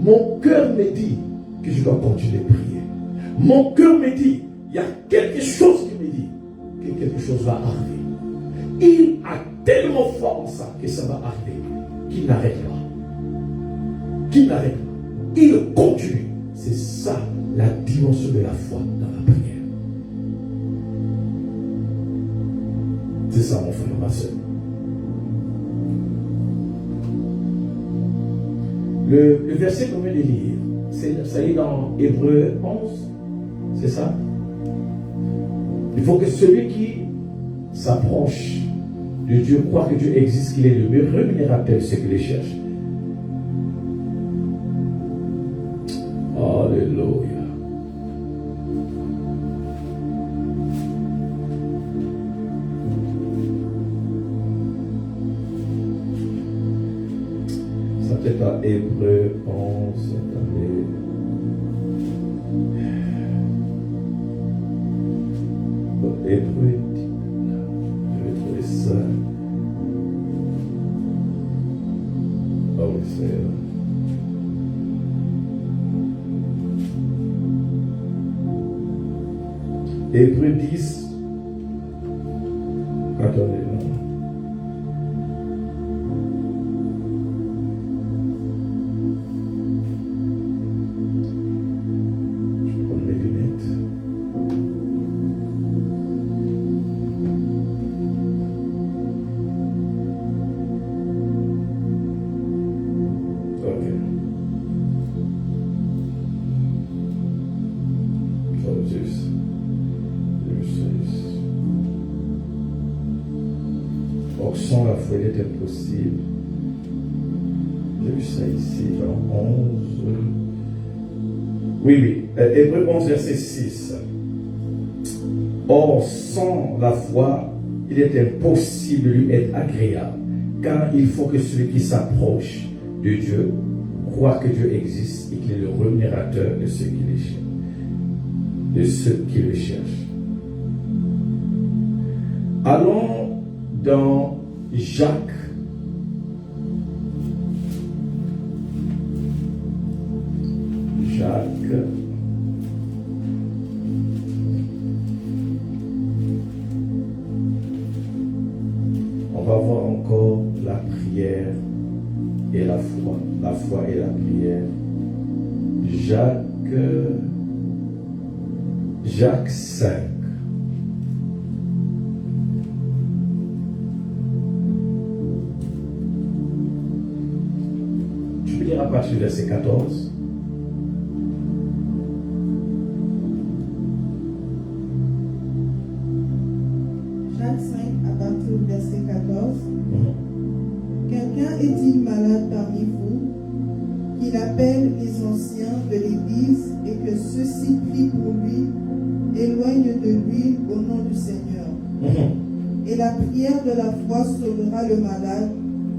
Mon cœur me dit que je dois continuer de prier. Mon cœur me dit, il y a quelque chose qui me dit que quelque chose va arriver. Il a tellement fort en ça que ça va arriver qu'il n'arrête pas. Qu'il n'arrête pas. Il continue. C'est ça la dimension de la foi dans la prière. C'est ça mon frère, ma soeur. Le verset qu'on vient de lire, ça y est dans Hébreux 11, c'est ça? Il faut que celui qui s'approche de Dieu croit que Dieu existe, qu'il est le rémunérateur de ceux qui les cherchent. Alléluia. Ça peut être à Hébreux 11, attendez. Hébreux, je vais trouver ça. Oh oui, c'est là. Hébreux 10. Attendez, non. Je vais prendre mes lunettes. Ok. Oh, juste. Or, sans la foi, il est impossible. J'ai vu ça ici, dans 11. Oui. Hébreux 11, verset 6. Or, sans la foi, il est impossible de lui être agréable, car il faut que celui qui s'approche de Dieu croit que Dieu existe et qu'il est le rémunérateur de ceux qui les cherchent. De ceux qui le cherchent. Allons dans Jacques. On va voir encore la prière et la foi. La foi et la prière. Jacques 5. Tu peux lire à partir du verset 14.
Jacques 5, à partir du verset 14. Quelqu'un est-il malade parmi vous, qu'il appelle les anciens de l'Église et que ceux-ci prient pour lui, éloigne de lui au nom du Seigneur. Et la prière de la foi sauvera le malade,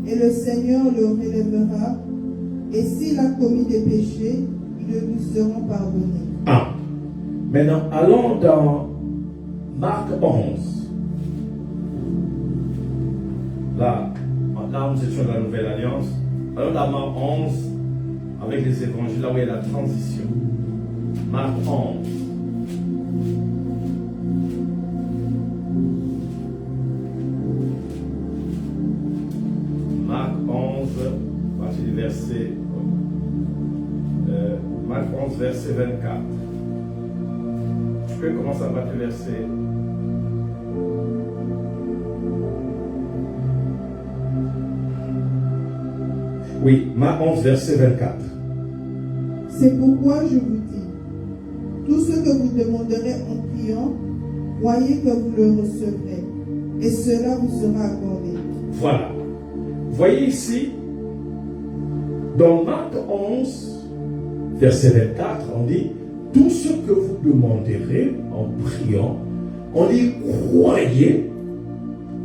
et le Seigneur le relèvera, et s'il a commis des péchés, ils lui seront pardonnés.
Ah. Maintenant, allons dans Marc 11. Là, nous étions dans la Nouvelle Alliance. Allons dans Marc 11, avec les évangiles, là où il y a la transition. Marc 11. Marc 11, à partir du verset. Marc 11, verset 24. Tu peux commencer à battre le verset. Oui, Marc 11, verset 24.
C'est pourquoi je vous dis, tout ce que vous demanderez en priant, croyez que vous le recevrez, et cela vous sera accordé.
Voilà. Voyez ici, dans Marc 11, verset 24, on dit, tout ce que vous demanderez en priant, on dit croyez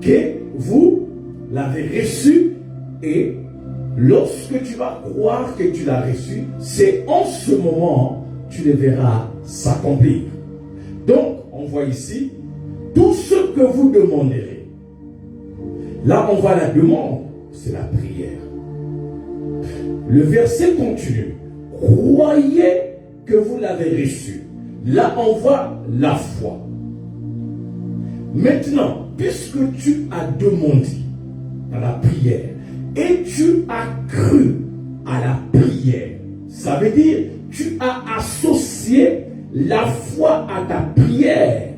que vous l'avez reçu, et lorsque tu vas croire que tu l'as reçu, c'est en ce moment tu le verras s'accomplir. Donc, on voit ici, tout ce que vous demanderez. Là, on voit la demande, c'est la prière. Le verset continue. Croyez que vous l'avez reçu. Là, on voit la foi. Maintenant, puisque tu as demandé à la prière et tu as cru à la prière, ça veut dire tu as associé la foi à ta prière.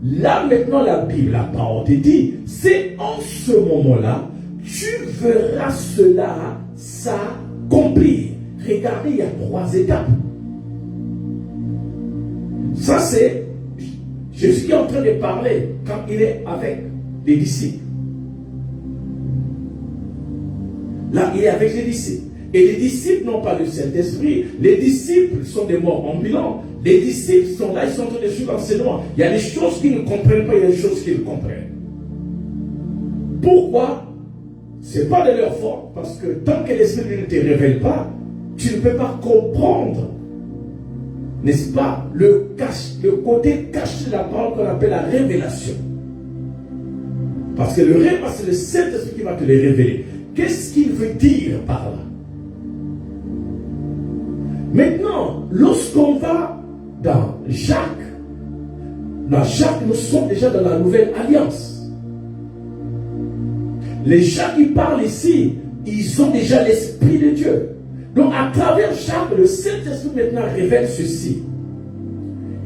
Là maintenant la Bible, la parole te dit, c'est en ce moment-là, tu verras cela s'accomplir. Regardez, il y a 3 étapes. Ça c'est Jésus qui est en train de parler quand il est avec les disciples. Là, il est avec les disciples. Et les disciples n'ont pas le Saint-Esprit. Les disciples sont des morts ambulants. Les disciples sont là, ils sont en train de suivre l'enseignement. Il y a des choses qu'ils ne comprennent pas, il y a des choses qu'ils comprennent. Pourquoi? Ce n'est pas de leur faute, parce que tant que l'Esprit ne te révèle pas, tu ne peux pas comprendre, n'est-ce pas, le côté caché de la parole qu'on appelle la révélation. Parce que le rêve, c'est le Saint-Esprit qui va te le révéler. Qu'est-ce qu'il veut dire par là? Maintenant, lorsqu'on va dans Jacques, nous sommes déjà dans la nouvelle alliance. Les gens qui parlent ici, ils ont déjà l'Esprit de Dieu. Donc à travers Jacques, le Saint-Esprit maintenant révèle ceci.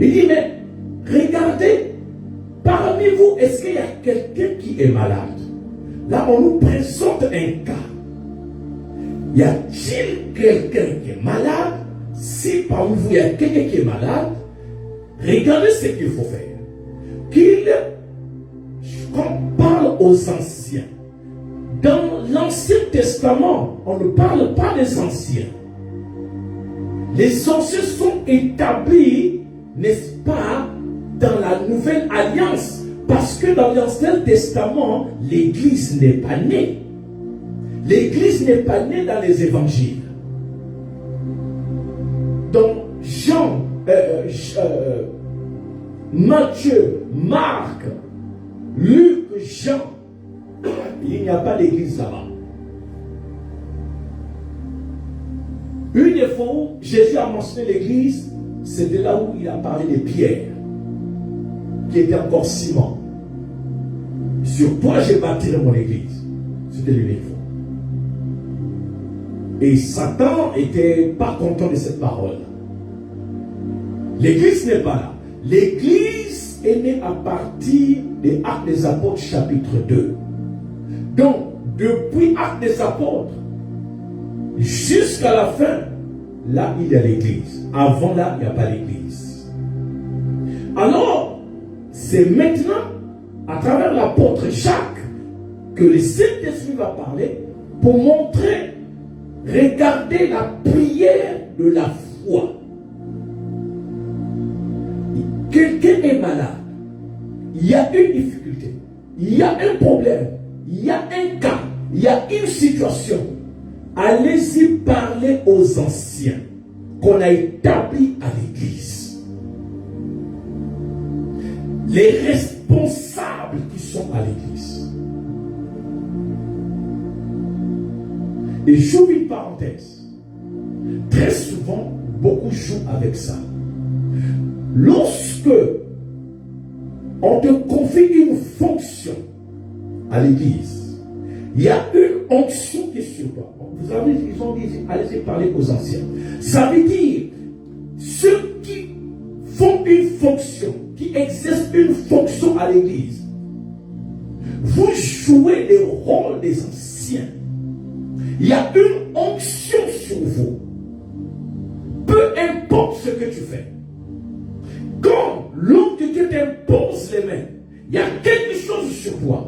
Il dit, mais regardez, parmi vous, est-ce qu'il y a quelqu'un qui est malade? Là, on nous présente un cas. Y a-t-il quelqu'un qui est malade? Si parmi vous, il y a quelqu'un qui est malade, regardez ce qu'il faut faire. Qu'on parle aux anciens. Dans l'Ancien Testament, on ne parle pas des anciens. Les anciens sont établis, n'est-ce pas, dans la Nouvelle Alliance. Parce que dans l'Ancien Testament, l'Église n'est pas née. L'Église n'est pas née dans les évangiles. Donc, Matthieu, Marc, Luc, Jean, il n'y a pas d'église là-bas. Une fois où Jésus a mentionné l'église, c'était là où il a parlé des pierres, qui étaient encore ciment. Sur toi, j'ai bâti mon église. C'était l'unique fois. Et Satan n'était pas content de cette parole. L'église n'est pas là. L'église est née à partir des Actes des Apôtres chapitre 2. Donc, depuis Actes des Apôtres jusqu'à la fin, là il y a l'église. Avant là, il n'y a pas l'église. Alors, c'est maintenant, à travers l'apôtre Jacques, que le Saint-Esprit va parler pour montrer, regardez la prière de la foi. Quelqu'un est malade, il y a une difficulté, il y a un problème, il y a un cas, il y a une situation. Allez-y parler aux anciens qu'on a établis à l'église. Les responsables qui sont à l'église. Et j'ouvre une parenthèse. Très souvent, beaucoup jouent avec ça. Lorsque on te confie une fonction à l'église, il y a une onction qui est sur toi. Vous avez, ils ont dit, allez parler aux anciens. Ça veut dire, ceux qui font une fonction, qui exercent une fonction à l'église, vous jouez le rôle des anciens. Il y a une onction sur vous. Peu importe ce que tu fais. Quand l'homme de Dieu t'impose les mains, il y a quelque chose sur toi.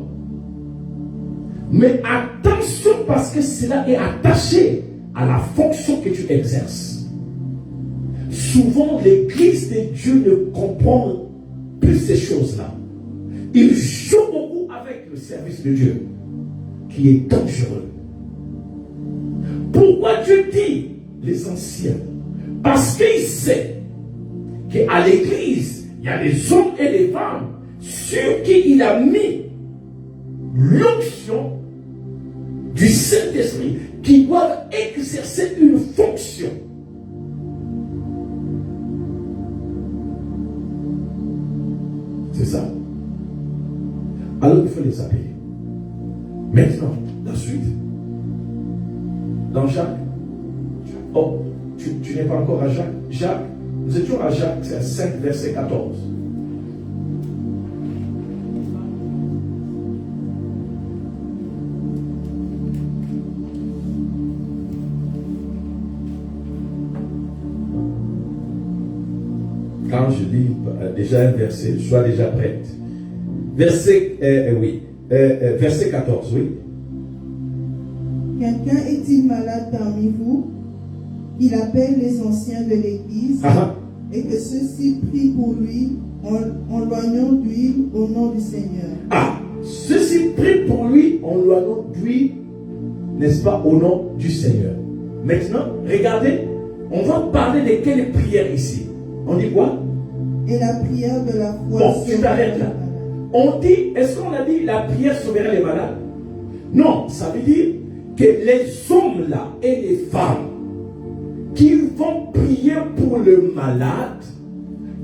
Mais attention, parce que cela est attaché à la fonction que tu exerces. Souvent, l'église de Dieu ne comprend plus ces choses-là. Il joue beaucoup avec le service de Dieu, qui est dangereux. Pourquoi Dieu dit les anciens? Parce qu'il sait qu'à l'église, il y a des hommes et des femmes sur qui il a mis l'onction du Saint-Esprit qui doivent exercer une fonction. C'est ça. Alors il faut les appeler. Maintenant, la suite. Dans Jacques. Oh, tu n'es pas encore à Jacques. Jacques, nous étions à Jacques 5, verset 14. Quand je lis déjà un verset, sois déjà prête. Verset 14, oui.
Quelqu'un est-il malade parmi vous, qu'il appelle les anciens de l'Église, et que ceux-ci prient pour lui en loignant d'huile au nom du Seigneur.
Ceux-ci prient pour lui en loignant d'huile, n'est-ce pas, au nom du Seigneur. Maintenant, regardez, on va parler de quelle prière ici. On dit quoi?
Et la prière de la foi.
Bon, tu t'arrêtes là. On dit, est-ce qu'on a dit la prière sauvera les malades? Non, ça veut dire que les hommes là et les femmes qui vont prier pour le malade,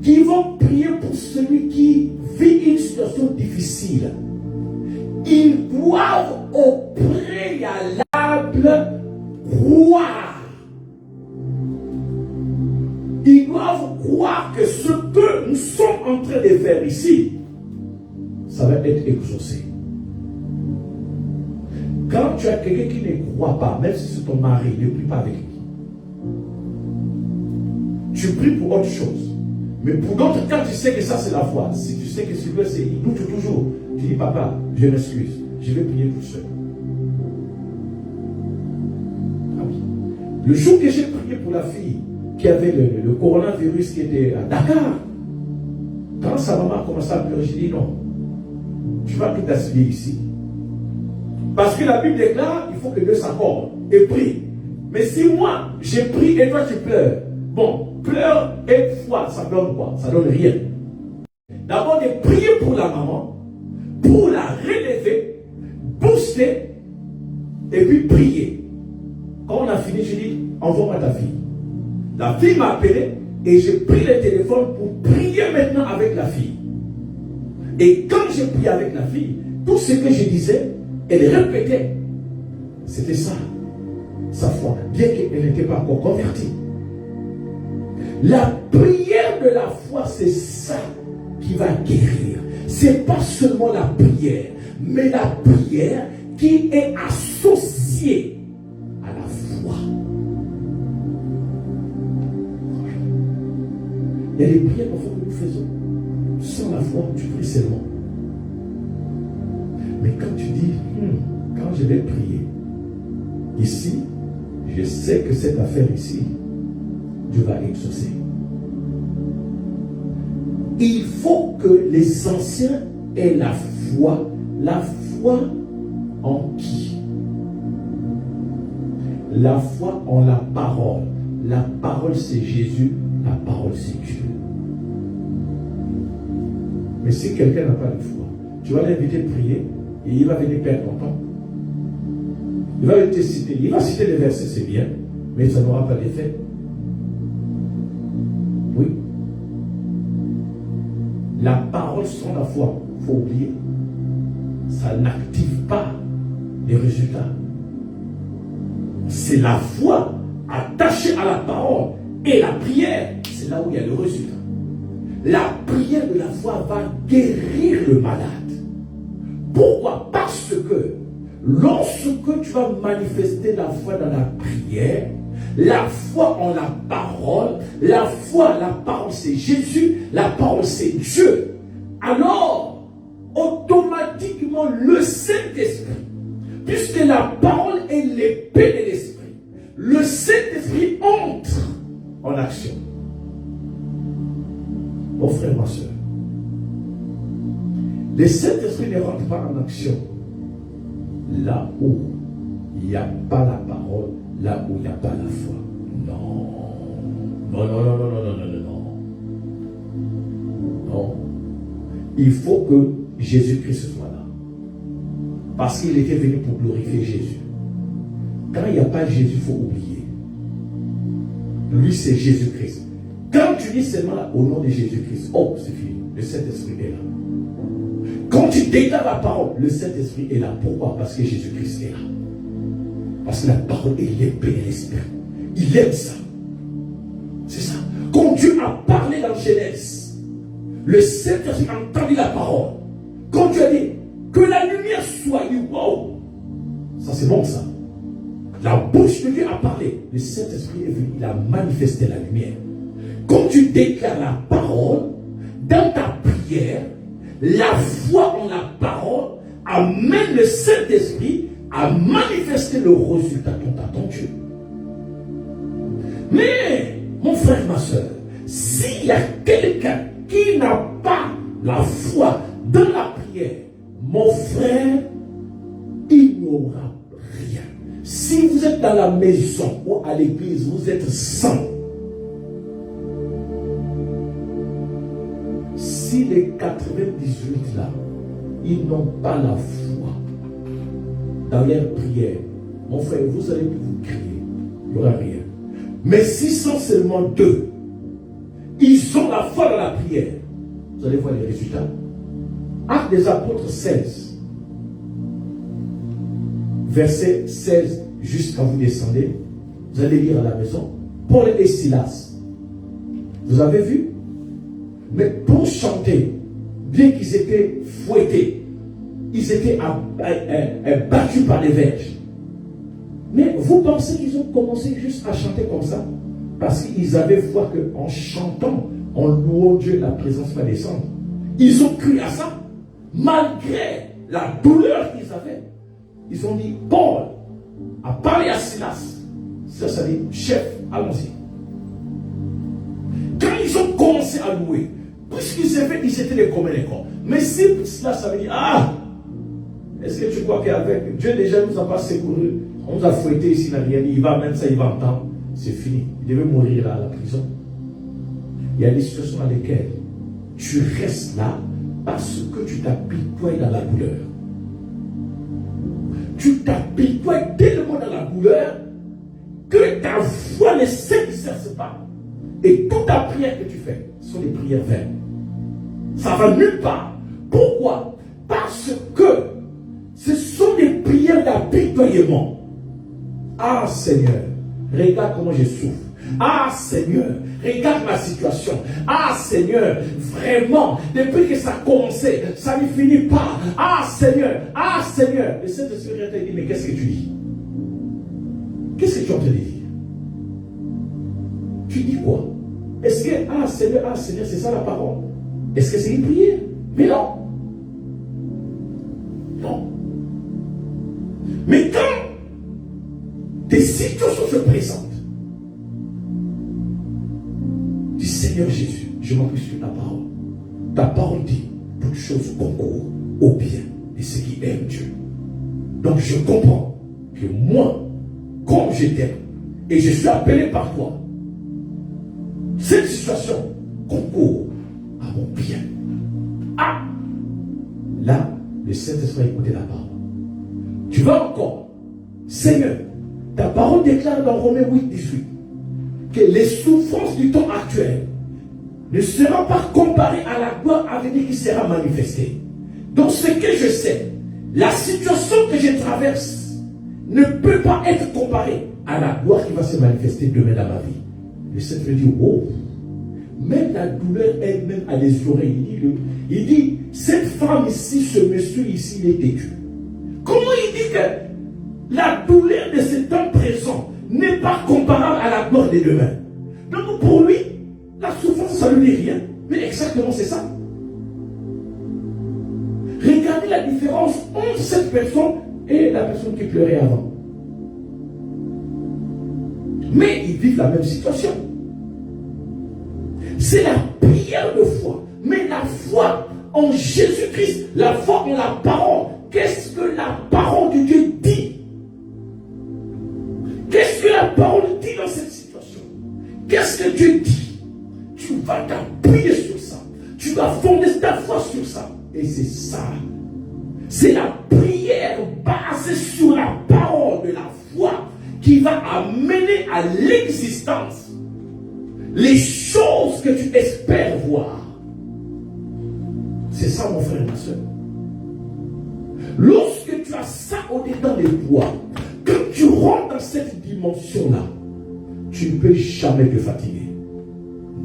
qui vont prier pour celui qui vit une situation difficile, ils doivent au préalable croire. Ils doivent croire que ce que nous sommes en train de faire ici, ça va être exaucé. Quand tu as quelqu'un qui ne croit pas, même si c'est ton mari, ne prie pas avec lui. Tu pries pour autre chose. Mais pour d'autres, quand tu sais que ça c'est la foi, si tu sais que celui-là il doute toujours, tu dis papa, je m'excuse, je vais prier tout seul. Ah oui. Le jour que j'ai prié pour la fille qui avait le coronavirus qui était à Dakar, quand sa maman a commencé à pleurer, j'ai dit non, tu vas tout assumer ici. Parce que la Bible déclare, il faut que Dieu s'accorde et prie. Mais si moi, j'ai prié et toi tu pleures, bon, pleure et foi, ça donne quoi? Ça donne rien. D'abord de prier pour la maman, pour la relever, booster, et puis prier. Quand on a fini, je dis, envoie-moi ta fille. La fille m'a appelé et j'ai pris le téléphone pour prier maintenant avec la fille. Et quand j'ai prié avec la fille, tout ce que je disais, elle répétait. C'était ça, sa foi, bien qu'elle n'était pas encore convertie. La prière de la foi, c'est ça qui va guérir. C'est pas seulement la prière, mais la prière qui est associée à la foi. Il y a des prières parfois que nous faisons. Sans la foi, tu pries seulement. Mais quand tu dis, quand je vais prier, ici, je sais que cette affaire ici, Dieu va exaucer. Il faut que les anciens aient la foi. La foi en qui? La foi en la parole. La parole c'est Jésus, la parole c'est Dieu. Mais si quelqu'un n'a pas de foi, tu vas l'inviter à prier et il va venir perdre ton temps. Il va te citer, il va citer les versets, c'est bien, mais ça n'aura pas d'effet. Oui. La parole sans la foi, il faut oublier, ça n'active pas les résultats. C'est la foi attachée à la parole et la prière, c'est là où il y a le résultat. La prière de la foi va guérir le malade. Pourquoi? Parce que lorsque tu vas manifester la foi dans la prière, la foi en la parole, la foi, la parole c'est Jésus, la parole c'est Dieu, alors automatiquement le Saint-Esprit, puisque la parole est l'épée de l'Esprit, le Saint-Esprit entre en action. Mon frère, ma soeur, Le Saint-Esprit ne rentre pas en action là où il n'y a pas la parole, là où il n'y a pas la foi. Non. Non, non, non, non, non, non, non, non. Non. Il faut que Jésus-Christ soit là. Parce qu'il était venu pour glorifier Jésus. Quand il n'y a pas Jésus, il faut oublier. Lui, c'est Jésus-Christ. Quand tu dis seulement là, au nom de Jésus-Christ, oh, c'est fini. Le Saint-Esprit est là. Quand tu déclares la parole, le Saint-Esprit est là. Pourquoi? Parce que Jésus-Christ est là. Parce que la parole, il est paix et l'esprit. Il aime ça. C'est ça. Quand Dieu a parlé dans Genèse, le Saint-Esprit a entendu la parole. Quand Dieu a dit que la lumière soit, wow, ça c'est bon ça. La bouche de Dieu a parlé. Le Saint-Esprit est venu, il a manifesté la lumière. Quand tu déclares la parole, dans ta prière, la foi en la parole amène le Saint-Esprit à manifester le résultat dont attendu. Mais, mon frère, ma soeur, s'il y a quelqu'un qui n'a pas la foi dans la prière, mon frère, il n'aura rien. Si vous êtes dans la maison ou à l'église, vous êtes sans. Si les 98 là, ils n'ont pas la foi dans leur prière, mon frère, vous allez vous crier, il n'y aura rien. Mais si sont seulement 2, ils ont la foi dans la prière, vous allez voir les résultats. Actes des Apôtres 16, verset 16, jusqu'à vous descendez, vous allez lire à la maison, Paul et Silas. Vous avez vu? Mais pour chanter, bien qu'ils étaient fouettés, ils étaient battus par les verges. Mais vous pensez qu'ils ont commencé juste à chanter comme ça? Parce qu'ils avaient foi qu'en chantant, en louant Dieu, la présence va descendre. Ils ont cru à ça. Malgré la douleur qu'ils avaient, ils ont dit, Paul a parlé à Silas. Ça dit, chef, allons-y. Quand ils ont commencé à louer, puisqu'ils étaient les communs des corps. Mais si Silas avait dit, ah, est-ce que tu crois qu'avec Dieu déjà nous a pas secouru, on nous a fouetté ici, il n'a rien dit, il va même ça, il va entendre, c'est fini. Il devait mourir là à la prison. Il y a des situations dans lesquelles tu restes là parce que tu t'apitoies dans la douleur. Tu t'apitoies tellement dans la douleur que ta foi ne s'exerce pas. Et toute ta prière que tu fais sont des prières vaines. Ça va nulle part. Pourquoi? Parce que ce sont des prières d'apitoiement. Ah Seigneur, regarde comment je souffre. Ah Seigneur, regarde ma situation. Ah Seigneur, vraiment, depuis que ça a commencé, ça ne finit pas. Ah Seigneur, ah Seigneur. Le Saint-Esprit t'a dit, mais qu'est-ce que tu dis? Qu'est-ce que tu es en train de dire? Tu dis quoi? Est-ce que, ah Seigneur, c'est ça la parole? Est-ce que c'est une prière? Mais non. Non. Mais quand des situations se présentent, dis Seigneur Jésus, je m'appuie sur ta parole. Ta parole dit, toutes choses concourent au bien de ceux qui aiment Dieu. Donc je comprends que moi, comme je t'aime, et je suis appelé par toi, cette situation concourt à mon bien. Ah! Là, le Saint-Esprit a écouté la parole. Tu vas encore. Seigneur, ta parole déclare dans Romains 8, 18 que les souffrances du temps actuel ne seront pas comparées à la gloire à venir qui sera manifestée. Donc ce que je sais, la situation que je traverse ne peut pas être comparée à la gloire qui va se manifester demain dans ma vie. Le Seigneur dit, oh, même la douleur elle-même a des oreilles. Il dit, cette femme ici, ce monsieur ici, il est têtu. Comment il dit que la douleur de ce temps présent n'est pas comparable à la gloire de demain? Donc pour lui, la souffrance, ça ne lui dit rien. Mais exactement c'est ça. Regardez la différence entre cette personne et la personne qui pleurait avant. Mais ils vivent la même situation. C'est la prière de foi. Mais la foi en Jésus-Christ, la foi en la parole. Qu'est-ce que la parole de Dieu dit? Qu'est-ce que la parole dit dans cette situation? Qu'est-ce que Dieu dit? Tu vas t'appuyer sur ça. Tu vas fonder ta foi sur ça. Et c'est ça. C'est la prière basée sur la parole de la foi qui va amener à l'existence les choses que tu espères voir. C'est ça, mon frère et ma soeur. Lorsque tu as ça au-dedans de toi, que tu rentres dans cette dimension-là, tu ne peux jamais te fatiguer.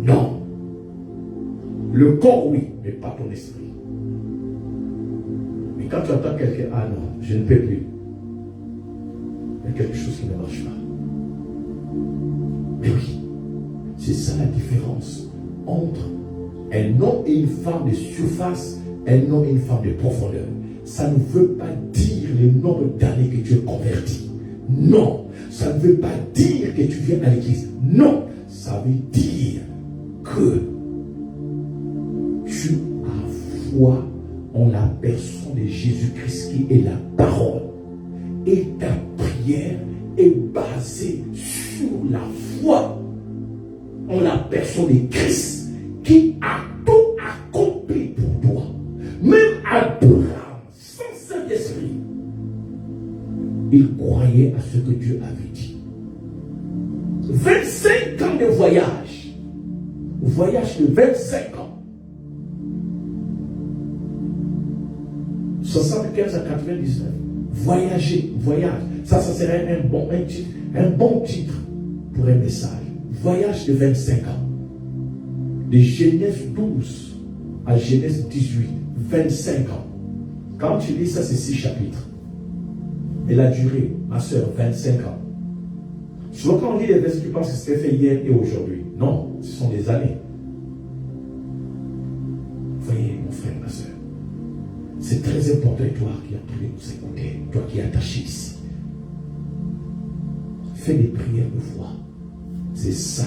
Non. Le corps, oui, mais pas ton esprit. Mais quand tu entends quelqu'un, ah non, je ne peux plus. Il y a quelque chose qui ne marche pas. Mais oui, c'est ça la différence entre un homme et une femme de surface, un homme et une femme de profondeur. Ça ne veut pas dire le nombre d'années que tu es converti. Non. Ça ne veut pas dire que tu viens à l'église. Non. Ça veut dire que tu as foi en la personne de Jésus-Christ qui est la parole. Et ta prière est basée sur la foi en la personne de Christ qui a tout accompli pour toi. Même Abraham, sans Saint-Esprit, il croyait à ce que Dieu avait dit. 25 ans de voyage de 25 ans, 75 à 99, voyage, ça serait un bon titre pour un message. Voyage de 25 ans. De Genèse 12 à Genèse 18, 25 ans. Quand tu lis ça, c'est 6 chapitres. Elle a duré, ma soeur, 25 ans. Souvent quand on lit les versets, tu penses que c'était fait hier et aujourd'hui. Non, ce sont des années. Voyez, mon frère, ma soeur, c'est très important, toi qui as pu nous écouter, toi qui es attaché ici. Fais des prières de foi. C'est ça.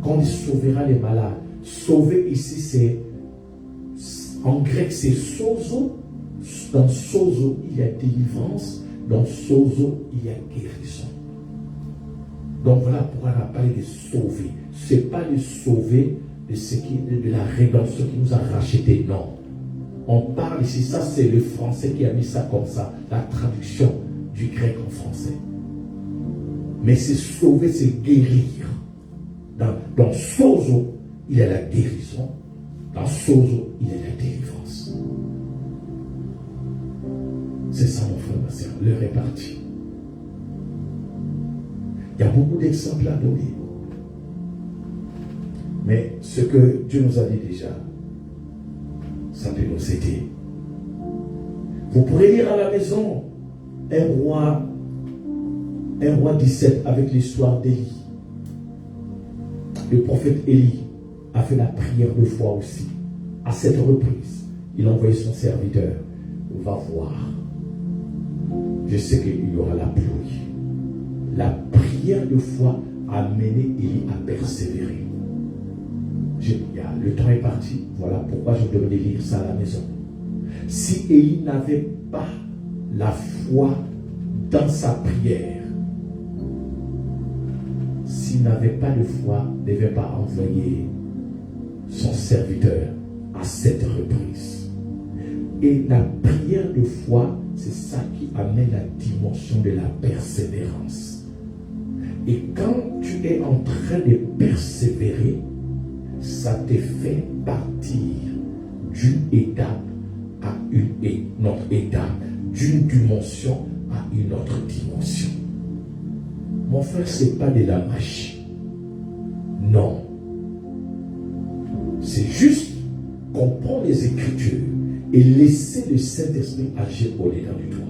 Quand il sauvera les malades. Sauver ici, c'est en grec, c'est sozo. Dans sozo, il y a délivrance. Dans sozo, il y a guérison. Donc voilà pourquoi on a parlé de sauver. Ce n'est pas de sauver de la rédemption qui nous a racheté. Non. On parle ici, ça c'est le français qui a mis ça comme ça, la traduction du grec en français. Mais c'est sauver, c'est guérir. Dans sozo, il y a la guérison. Dans sozo, il y a la délivrance. C'est ça, mon frère, ma soeur. L'heure est partie. Il y a beaucoup d'exemples à donner. Mais ce que Dieu nous a dit déjà, ça peut nous aider. Vous pourrez lire à la maison un roi 17 avec l'histoire d'Élie. Le prophète Élie a fait la prière de foi aussi. À cette reprise, il a envoyé son serviteur. Va voir. Je sais qu'il y aura la pluie. La prière de foi a mené Élie à persévérer. Le temps est parti. Voilà pourquoi je devais lire ça à la maison. Si Élie n'avait pas la foi dans sa prière, s'il n'avait pas de foi, ne devait pas envoyer son serviteur à cette reprise. Et la prière de foi, c'est ça qui amène la dimension de la persévérance. Et quand tu es en train de persévérer, ça te fait partir d'une étape à une autre étape, d'une dimension à une autre dimension. Mon frère, ce n'est pas de la magie. Non. C'est juste comprendre les Écritures et laisser le Saint-Esprit agir au-dedans de toi.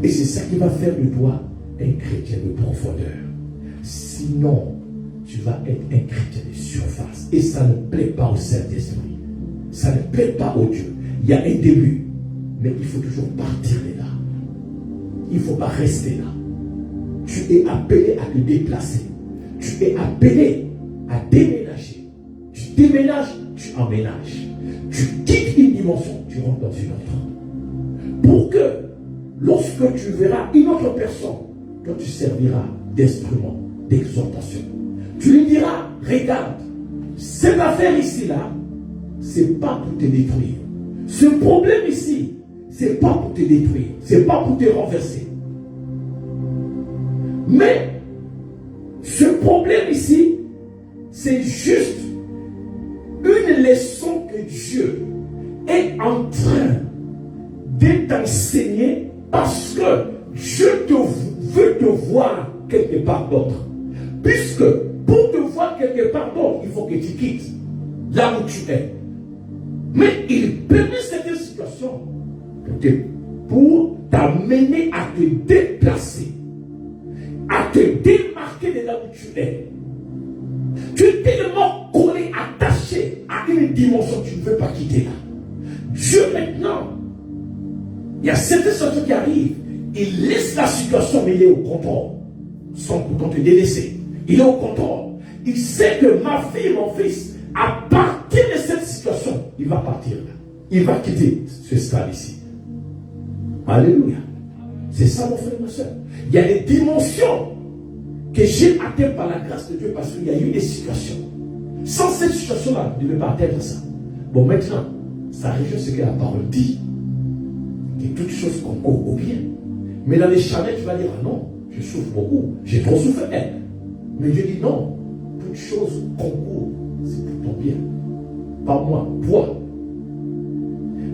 Et c'est ça qui va faire de toi un chrétien de profondeur. Sinon, tu vas être un chrétien de surface. Et ça ne plaît pas au Saint-Esprit. Ça ne plaît pas au Dieu. Il y a un début, mais il faut toujours partir de là. Il ne faut pas rester là. Tu es appelé à te déplacer. Tu es appelé à déménager. Tu déménages, tu emménages. Tu quittes une dimension, tu rentres dans une autre. Pour que, lorsque tu verras une autre personne, toi tu serviras d'instrument d'exhortation. Tu lui diras, regarde, cette affaire ici-là, c'est pas pour te détruire. Ce problème ici, c'est pas pour te détruire, c'est pas pour te renverser. Mais, ce problème ici, c'est juste une leçon que Dieu est en train de t'enseigner parce que Dieu veut te voir quelque part d'autre. Puisque pour te voir quelque part d'autre, il faut que tu quittes là où tu es. Mais il permet certaines situations pour t'amener à te déplacer, à te démarquer de là où tu es. Tu es tellement collé, attaché à une dimension que tu ne veux pas quitter là. Dieu maintenant, il y a certaines situations qui arrivent, il laisse la situation, mais il est au contrôle, sans pourtant te délaisser. Il est au contrôle. Il sait que ma fille, mon fils, à partir de cette situation, il va partir là. Il va quitter ce stade ici. Alléluia. C'est ça, mon frère et ma soeur. Il y a des dimensions que j'ai atteintes par la grâce de Dieu parce qu'il y a eu des situations. Sans cette situation-là, je ne vais pas atteindre ça. Bon, maintenant, ça rejoint ce que la parole dit. Que toutes choses concourent au bien. Mais dans les challenges, tu vas dire, ah non, je souffre beaucoup, j'ai trop souffert. Mais Dieu dit non, toutes choses concourent, c'est pour ton bien. Pas moi, toi.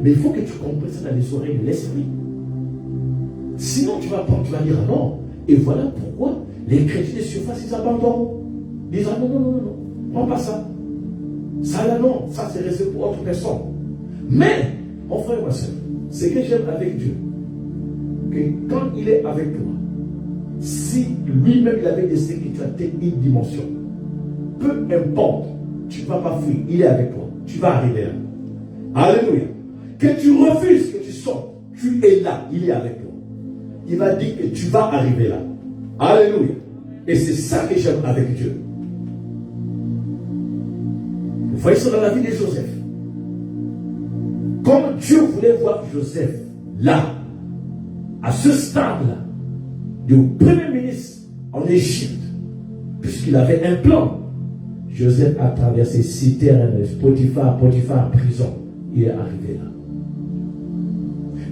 Mais il faut que tu comprennes ça dans les oreilles de l'esprit. Sinon, tu vas prendre, tu vas dire, ah non. Et voilà pourquoi les chrétiens de surface, ils abandonnent. Ils disent, ah non, non, non, non, prends pas ça. Ça là, non, ça c'est resté pour autre personne. Mais, mon frère et ma soeur, ce que j'aime avec Dieu, que quand il est avec toi, si lui-même il avait décidé que tu atteins une dimension, peu importe, tu ne vas pas fuir, il est avec toi, tu vas arriver là. Alléluia. Que tu refuses, que tu sortes, tu es là, il est avec toi. Il va dire que tu vas arriver là. Alléluia. Et c'est ça que j'aime avec Dieu. Vous voyez ça dans la vie de Joseph. Comme Dieu voulait voir Joseph là, à ce stade-là, du premier ministre en Égypte, puisqu'il avait un plan. Joseph a traversé citernes, Potiphar, prison. Il est arrivé là.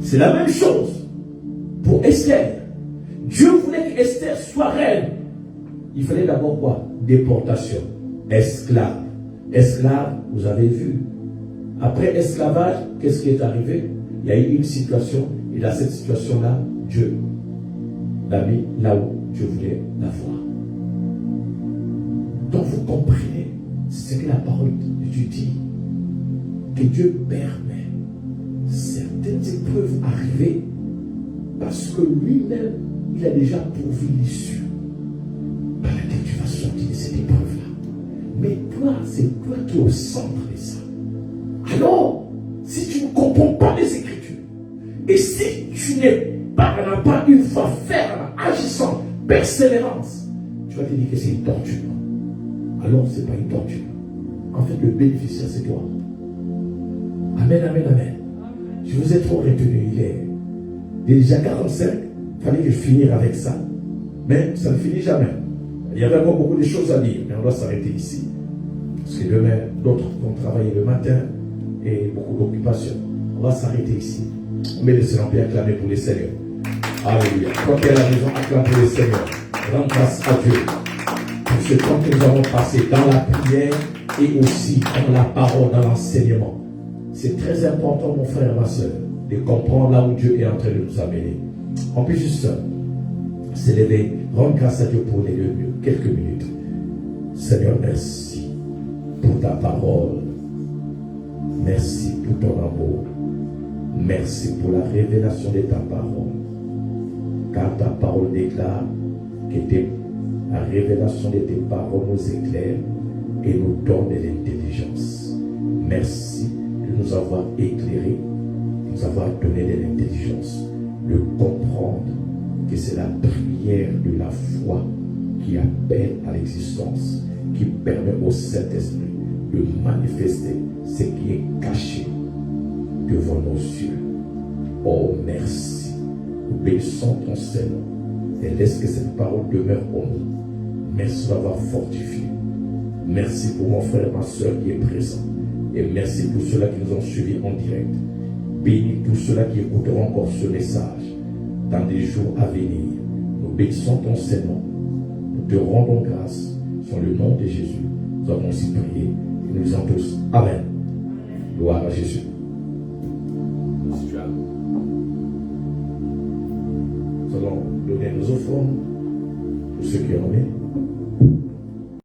C'est la même chose pour Esther. Dieu voulait que Esther soit reine. Il fallait d'abord quoi? Déportation. Esclave. Esclave, vous avez vu. Après esclavage, qu'est-ce qui est arrivé? Il y a eu une situation, et dans cette situation-là, Dieu l'a mis là où Dieu voulait la voir. Donc vous comprenez ce que la parole de Dieu dit, que Dieu permet certaines épreuves arriver parce que lui-même, il a déjà pourvu l'issue par laquelle tu vas sortir de cette épreuve-là. Mais toi, c'est toi qui es au centre de ça. Alors, si tu ne comprends pas les Écritures, et si tu n'as pas une foi ferme, agissante, persévérance, tu vas te dire que c'est une torture. Alors, ce n'est pas une torture. En fait, le bénéficiaire, c'est toi. Amen, amen, amen. Je vous ai trop retenu. Il est déjà 45. Il fallait que je finisse avec ça. Mais ça ne finit jamais. Il y avait encore beaucoup de choses à dire, mais on doit s'arrêter ici. Parce que demain, d'autres vont travailler le matin et beaucoup d'occupations. On va s'arrêter ici. On met le Seigneur bien acclamer pour les Seigneurs. Alléluia. Quand elle a raison, acclame pour les Seigneurs. Rends grâce à Dieu pour ce temps que nous avons passé dans la prière et aussi dans la parole, dans l'enseignement. C'est très important, mon frère et ma soeur, de comprendre là où Dieu est en train de nous amener. On peut juste s'élever, rendre grâce à Dieu pour les quelques minutes. Seigneur, merci pour ta parole. Merci pour ton amour. Merci pour la révélation de ta parole. Car ta parole déclare que la révélation de tes paroles nous éclaire et nous donne de l'intelligence. Merci de nous avoir éclairés, de nous avoir donné de l'intelligence, de comprendre que c'est la prière de la foi qui appelle à l'existence, qui permet au Saint-Esprit de manifester ce qui est caché devant nos yeux. Oh, merci. Nous bénissons ton Seigneur et laisse que cette parole demeure en nous. Merci d'avoir fortifié. Merci pour mon frère et ma soeur qui est présent. Et merci pour ceux-là qui nous ont suivis en direct. Bénis tous ceux-là qui écouteront encore ce message dans des jours à venir. Nous bénissons ton Seigneur. Nous te rendons grâce sur le nom de Jésus. Nous avons aussi prié et nous disons tous Amen. Gloire à Jésus. Nous allons donner nos offrandes pour ceux qui en ont.